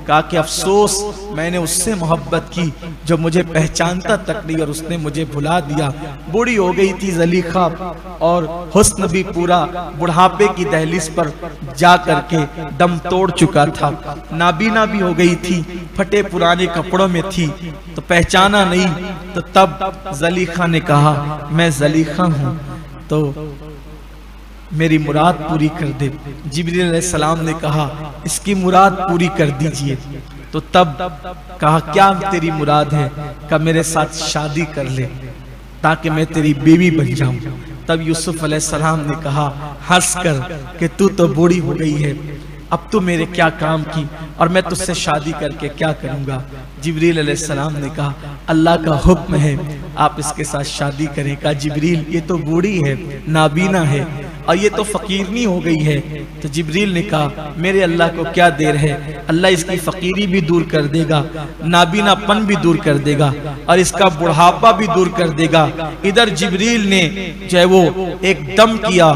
कहा कि अफसोस, मैंने उससे मोहब्बत की जो मुझे पहचानता तक नहीं और उसने मुझे भुला दिया। बूढ़ी हो गई थी जलीखा और हुस्न भी पूरा बुढ़ापे की दहलीज पर जा करके दम तोड़ चुका था। नाबीना भी हो गई थी, फटे पुराने कपड़ों में थी, तो पहचाना नहीं। तो तब जलीखा ने कहा, मैं जलीखा हूँ, तो मेरी मुराद पूरी कर दे। जिब्रील अलैहिस्सलाम ने कहा, इसकी मुराद पूरी कर दीजिए। तो तब कहा, क्या तेरी मुराद है? कहा, मेरे साथ शादी कर ले ताकि मैं तेरी बीवी बन जाऊं। तब यूसुफ अलैहिस्सलाम ने कहा हंस कर कि तू तो बूढ़ी हो गई है, अब तू मेरे क्या काम की, और मैं तुझसे शादी करके क्या करूंगा। जिब्रील अलैहिस्सलाम ने कहा, अल्लाह का हुक्म है, आप इसके साथ शादी करें। कहा, जिब्रील ये तो बूढ़ी है, नाबीना है, और ये तो फकीरनी हो गई है। तो जिब्रील ने कहा, मेरे अल्लाह को क्या देर है, अल्लाह इसकी फकीरी भी दूर कर देगा, नाबीनापन भी दूर कर देगा, और इसका बुढ़ापा भी दूर कर देगा। इधर जिब्रील ने जो है वो एक दम किया,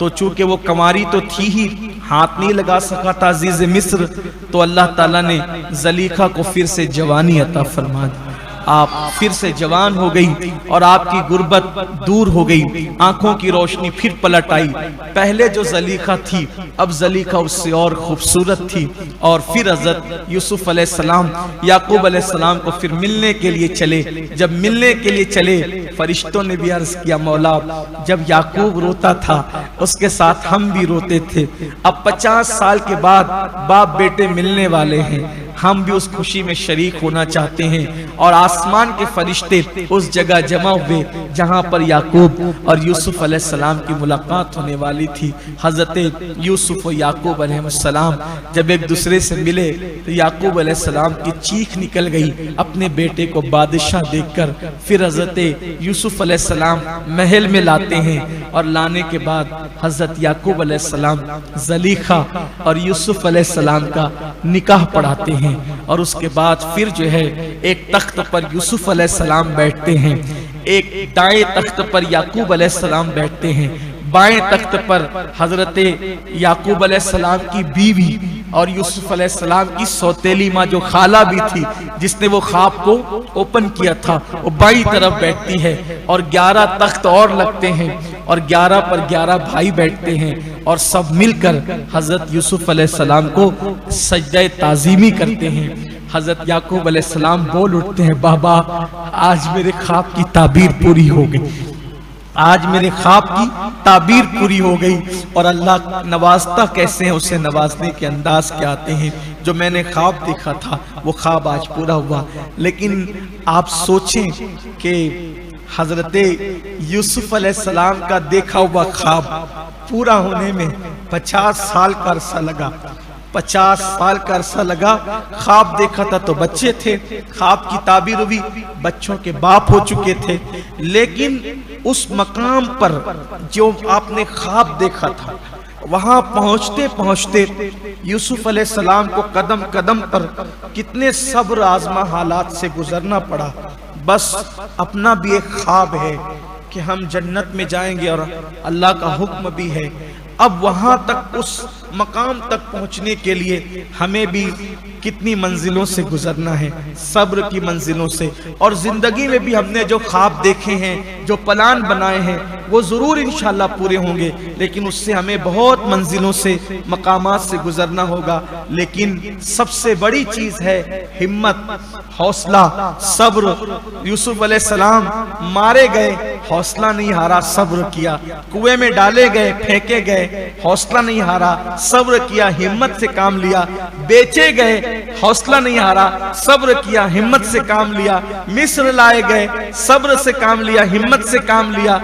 तो चूंकि वो कमारी तो थी ही, हाथ नहीं लगा सका था अजीज मिस्र, तो अल्लाह ताला ने जलीखा को फिर से जवानी अता फरमा दी। आप फिर से जवान हो गई और आपकी गुर्बत दूर हो गई, आंखों की रोशनी फिर पलट आई। पहले जो जलीखा थी, अब जलीखा उससे और खूबसूरत थी। और फिर हजरत यूसुफ अलैहिस्सलाम याकूब अलैहिस्सलाम को फिर मिलने के लिए चले। जब मिलने के लिए चले, फरिश्तों ने भी अर्ज किया, मौला जब याकूब रोता था उसके साथ हम भी रोते थे, अब 50 साल के बाद बाप बेटे मिलने वाले हैं, हम भी उस खुशी में शरीक होना चाहते हैं। और आसमान के फरिश्ते उस जगह जमा हुए जहां पर याकूब और यूसुफ अलैहिस्सलाम की मुलाकात होने वाली थी। हजरत यूसुफ और याकूब अलैहिस्सलाम जब एक दूसरे से मिले तो याकूब अलैहिस्सलाम की चीख निकल गई अपने बेटे को बादशाह देखकर। फिर हजरत यूसुफ अलैहिस्सलाम महल में लाते हैं और लाने के बाद हजरत याकूब अलैहिस्सलाम जलीखा और यूसुफ अलैहिस्सलाम का निकाह पढ़ाते हैं। और उसके बाद फिर जो है एक तख्त पर यूसुफ अलैहिस्सलाम बैठते हैं, एक दाएं तख्त पर याकूब अलैहिस्सलाम बैठते हैं, बाएं तख्त पर हजरत याकूब अलैहिस्सलाम की बीवी और यूसुफ अलैहिस्सलाम की सौतेली माँ जो खाला भी थी जिसने वो ख्वाब को ओपन किया था, वो बाईं तरफ बैठती है। और 11 तख्त और लगते हैं और 11 पर 11 भाई बैठते हैं और सब मिलकर हजरत यूसुफ अलैहिस्सलाम को सजदे ताज़ीमी करते हैं। हजरत याकूब अलैहिस्सलाम बोल उठते हैं, बाबा आज मेरे ख्वाब की ताबीर पूरी हो गई, आज मेरे ख्वाब की ताबीर पूरी हो गई। और अल्लाह नवाजता कैसे है, उसे नवाजने के अंदाज क्या आते हैं। जो मैंने ख्वाब देखा था वो ख्वाब आज पूरा हुआ। लेकिन आप सोचें कि हजरत यूसुफ अलैहिस्सलाम का देखा हुआ ख्वाब पूरा होने में 50 साल का अरसा लगा। 50 साल का अरसा लगा। ख्वाब देखा था तो बच्चे थे, ख्वाब की ताबीर हुई, बच्चों के बाप हो चुके थे। लेकिन उस मकाम पर जो आपने ख्वाब देखा था, वहां पहुंचते पहुंचते यूसुफ अलैहिस्सलाम को कदम कदम पर कितने सब्र आजमा हालात से गुजरना पड़ा। बस अपना भी एक ख्वाब है कि हम जन्नत में जाएंगे और अल्लाह का हुक्म भी है। अब वहां तक, उस मकाम तक पहुंचने के लिए हमें भी कितनी मंजिलों से गुजरना है, सब्र की मंजिलों से। और जिंदगी में भी हमने जो ख्वाब देखे हैं, जो प्लान बनाए हैं, वो जरूर इंशाल्लाह पूरे होंगे। लेकिन उससे हमें बहुत मंजिलों से, मकामात से गुजरना होगा। लेकिन सबसे बड़ी चीज है हिम्मत, हौसला, सब्र। यूसुफ अलैहिस्सलाम मारे गए, हौसला नहीं हारा, सब्र किया। कुएं में डाले गए, फेंके गए, हौसला नहीं हारा, सब्र किया, हिम्मत से काम लिया, बेचे गए, हौसला नहीं हारा, सब्र किया, हिम्मत से काम लिया, मिस्र लाए गए, सब्र से काम लिया, हिम्मत से काम लिया,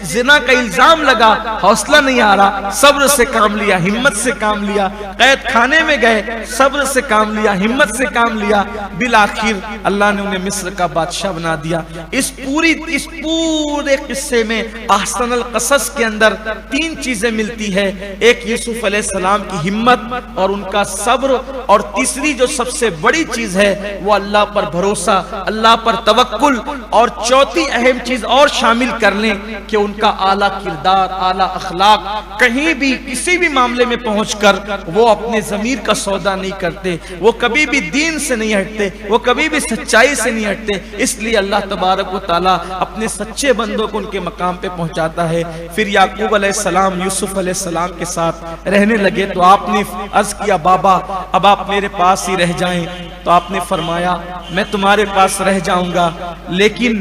जिना का इल्जाम लगा, हौसला नहीं हारा, सब्र से काम लिया, हिम्मत से काम लिया, कैद खाने में गए, सब्र से काम लिया, हिम्मत से काम लिया, बिल आखिर अल्लाह ने उन्हें मिस्र का बादशाह बना दिया। इस पूरे किस्से में अहसनुल क़सस के अंदर 3 चीजें मिलती है। एक यूसुफ अलैहिस्सलाम की हिम्मत और उनका सब्र, और तीसरी जो सबसे बड़ी चीज है वो अल्लाह पर भरोसा, अल्लाह पर तवक्कुल, और चौथी अहम चीज और शामिल कर लें कि उनका आला किरदार, आला अखलाक। कहीं भी किसी भी मामले में पहुंचकर वो अपने ज़मीर का सौदा नहीं करते, वो कभी भी दीन से नहीं हटते, वो कभी भी सच्चाई से नहीं हटते। इसलिए अल्लाह तबारक व तआला अपने सच्चे बंदों को उनके मकाम पे पहुंचाता है। फिर याकूब अलैहिस्सलाम यूसुफ अलैहिस्सलाम के साथ रहने लगे तो आपने अर्ज किया, बाबा अब आप मेरे पास ही रह जाएं। तो आपने फरमाया, मैं तुम्हारे पास रह जाऊंगा, लेकिन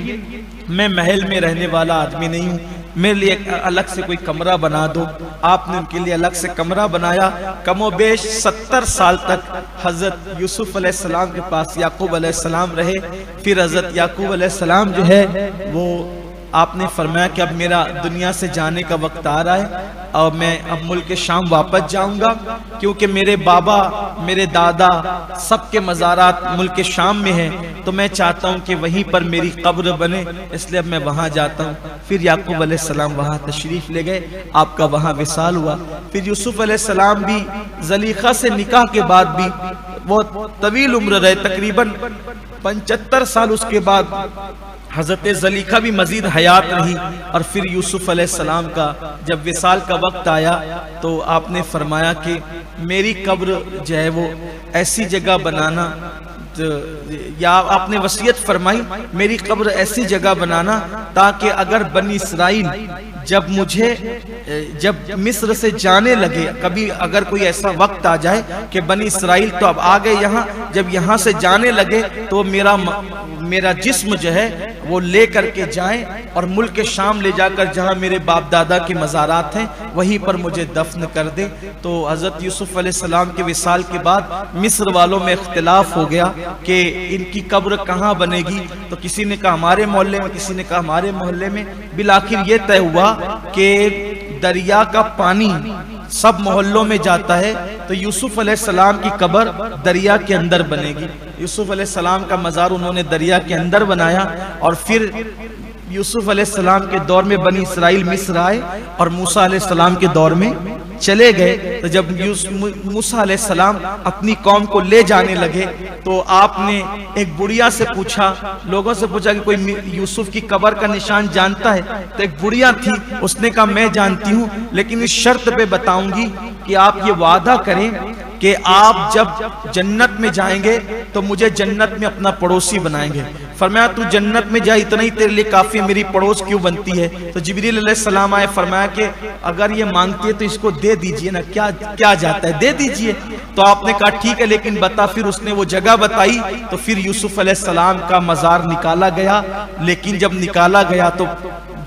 मैं महल में रहने वाला आदमी नहीं हूँ, मेरे लिए अलग से कोई कमरा बना दो। आपने उनके लिए अलग से कमरा बनाया। कमोबेश 70 साल तक हजरत यूसुफ अलैहिस्सलाम के पास याकूब अलैहिस्सलाम रहे। फिर हजरत याकूब अलैहिस्सलाम जो है वो आपने फरमाया कि अब मेरा दुनिया से जाने का वक्त आ रहा है और मैं अब मुल्क शाम वापस जाऊंगा, क्योंकि मेरे बाबा, मेरे दादा सबके मज़ारात मुल्क शाम में हैं, तो मैं चाहता हूं कि वहीं पर मेरी कब्र बने, इसलिए अब मैं वहां जाता हूं। फिर याकूब अलैहिस्सलाम वहां तशरीफ ले गए, आपका वहां विसाल हुआ। फिर यूसुफ अलैहिस्सलाम भी ज़लीखा से निकाह के बाद भी बहुत तवील उम्र रहे, तकरीबन 75 साल। उसके बाद हजरत ज़लीखा भी मजीद हयात रही। और फिर यूसुफ अलैहिस्सलाम का जब विसाल का वक्त आया तो आपने फरमाया कि मेरी कब्र जो है वो ऐसी जगह बनाना, या आपने वसीयत फरमाई मेरी कब्र ऐसी जगह बनाना ताकि अगर बनी इसराइल जब मिस्र से जाने लगे, कभी अगर कोई ऐसा वक्त आ जाए कि बनी इसराइल तो अब आ गए यहाँ, जब यहाँ से जाने लगे तो मेरा जिस्म जो है वो ले करके जाएं और मुल्क शाम ले जाकर जहाँ मेरे बाप दादा के मज़ारात हैं वहीं पर मुझे दफन कर दे। तो हज़रत यूसुफ अलैहिस्सलाम के विसाल के बाद मिस्र वालों में इख्तिलाफ हो गया कि इनकी कब्र कहाँ बनेगी। तो किसी ने कहा हमारे मोहल्ले में, किसी ने कहा हमारे मोहल्ले में। बिलाखिर ये तय हुआ कि दरिया का पानी सब मोहल्लों में जाता है, तो यूसुफ अलैहिस्सलाम की कब्र दरिया के अंदर बनेगी। यूसुफ अलैहिस्सलाम का मज़ार उन्होंने दरिया के अंदर बनाया। और फिर यूसुफ अलैहिस्सलाम के दौर में बनी इसराइल मिस्र आए और मूसा अलैहिस्सलाम के दौर में चले गए। तो जब मूसा अलैहिस्सलाम अपनी कौम को ले जाने लगे तो आपने एक बुढ़िया से पूछा, लोगों से पूछा कि कोई यूसुफ की कब्र का निशान जानता है? तो एक बुढ़िया थी, उसने कहा मैं जानती हूँ, लेकिन इस शर्त पे बताऊंगी कि आप ये वादा करें कि आप जब जन्नत में जाएंगे तो मुझे जन्नत में अपना पड़ोसी बनाएंगे। फरमाया तू जन्नत में जा, इतना ही तेरे लिए काफी, मेरी पड़ोस क्यों बनती है? तो जिब्रील अलैहिस्सलाम आए, फरमाया कि अगर ये मांगती है तो इसको दे दीजिए ना, क्या जाता है, दे दीजिए। तो आपने कहा ठीक है, लेकिन बता। फिर उसने वो जगह बताई। तो फिर यूसुफ अलैहिस्सलाम का मज़ार निकाला गया, लेकिन जब निकाला गया तो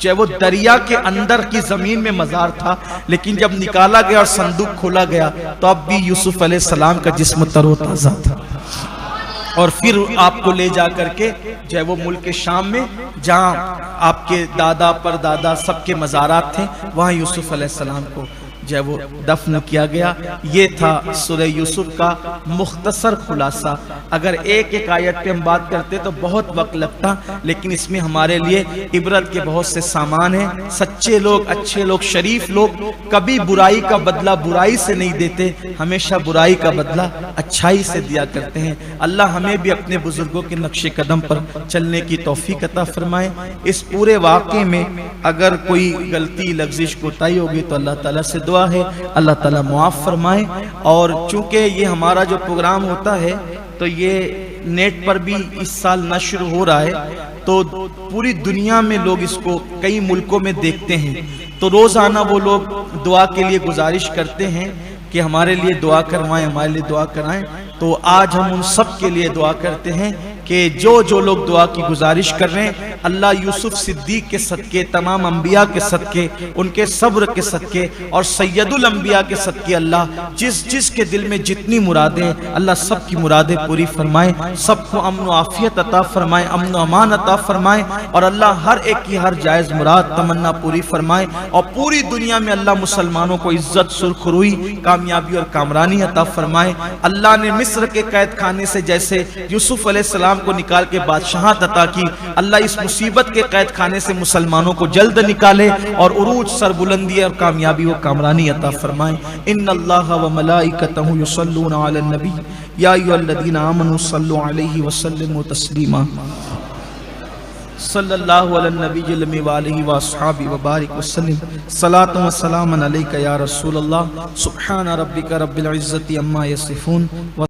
जो वो दरिया के अंदर की जमीन में मज़ार था, लेकिन जब निकाला गया और संदूक खोला गया तो अब भी यूसुफ अलैहिस्सलाम का जिस्म तरोताज़ा था। और फिर आपको ले जा करके जो है वो मुल्क शाम में, जहाँ आपके दादा परदादा सबके मज़ारात थे, वहाँ यूसुफ अलैहिस्सलाम को जो है वो दफन किया गया। ये था सूरह यूसुफ का मुख्तसर खुलासा। अगर एक एक आयत पे हम बात करते तो बहुत वक्त लगता, लेकिन इसमें हमारे लिए इबरत के बहुत से सामान हैं। सच्चे लोग, अच्छे लोग, शरीफ लोग कभी बुराई का बदला बुराई से नहीं देते, हमेशा बुराई का बदला अच्छाई से दिया करते हैं। अल्लाह हमें भी अपने बुजुर्गों के नक्शे कदम पर चलने की तौफीक अता फरमाए। इस पूरे वाक़े में अगर कोई गलती लफ्ज़िश कोताही होगी तो अल्लाह ताला से दुआ है अल्लाह ताला मुआफ़ फरमाए। और चूंकि ये हमारा जो प्रोग्राम होता है तो ये नेट पर भी इस साल नश्र हो रहा है, तो पूरी दुनिया में लोग इसको कई मुल्कों में देखते हैं। तो रोज़ाना वो लोग दुआ के लिए गुजारिश करते हैं कि हमारे लिए दुआ करवाएं, हमारे लिए दुआ कराएं। तो आज हम उन सब के लिए दुआ करते हैं कि जो जो लोग दुआ की गुजारिश कर रहे हैं, अल्लाह यूसुफ सिद्दीक के सदके, तमाम अंबिया के सदके, उनके सब्र के सदके और सैयदुल अंबिया के सदके अल्लाह जिस जिस के दिल में जितनी मुरादें, अल्लाह सब की मुरादें पूरी फरमाए, सबको अमन व आफियत अता फरमाए, अमन व अमान अता फरमाए और अल्लाह हर एक की हर जायज़ मुराद तमन्ना पूरी फरमाए और पूरी दुनिया में अल्लाह मुसलमानों को इज्जत, सुरखरुई, कामयाबी और कामरानी अता फरमाए। अल्लाह ने मिस्र के कैद खाने से जैसे यूसुफ अलैहिस्सलाम को निकाल के बादशाहत अता की, अल्लाह इस मुसीबत के कैद खाने से मुसलमानों को जल्द निकाले और उरूज, सरबुलंदी और कामयाबी व कामरानी अता फरमाए। इन्नल्लाह व मलाइकतहु युसल्लूना अलन नबी या अय्युहल्लज़ीना आमनू सल्लु अलैहि व सल्लिमू तस्लीमा सल्लल्लाहु अलैहि नबील व आलिहि व अस्हाबी व बारिक व सल्लिम सलातु व सलामन अलैका या रसूलल्लाह। सुब्हान रब्बिका रब्बिल इज्जति अम्मा यसिफून।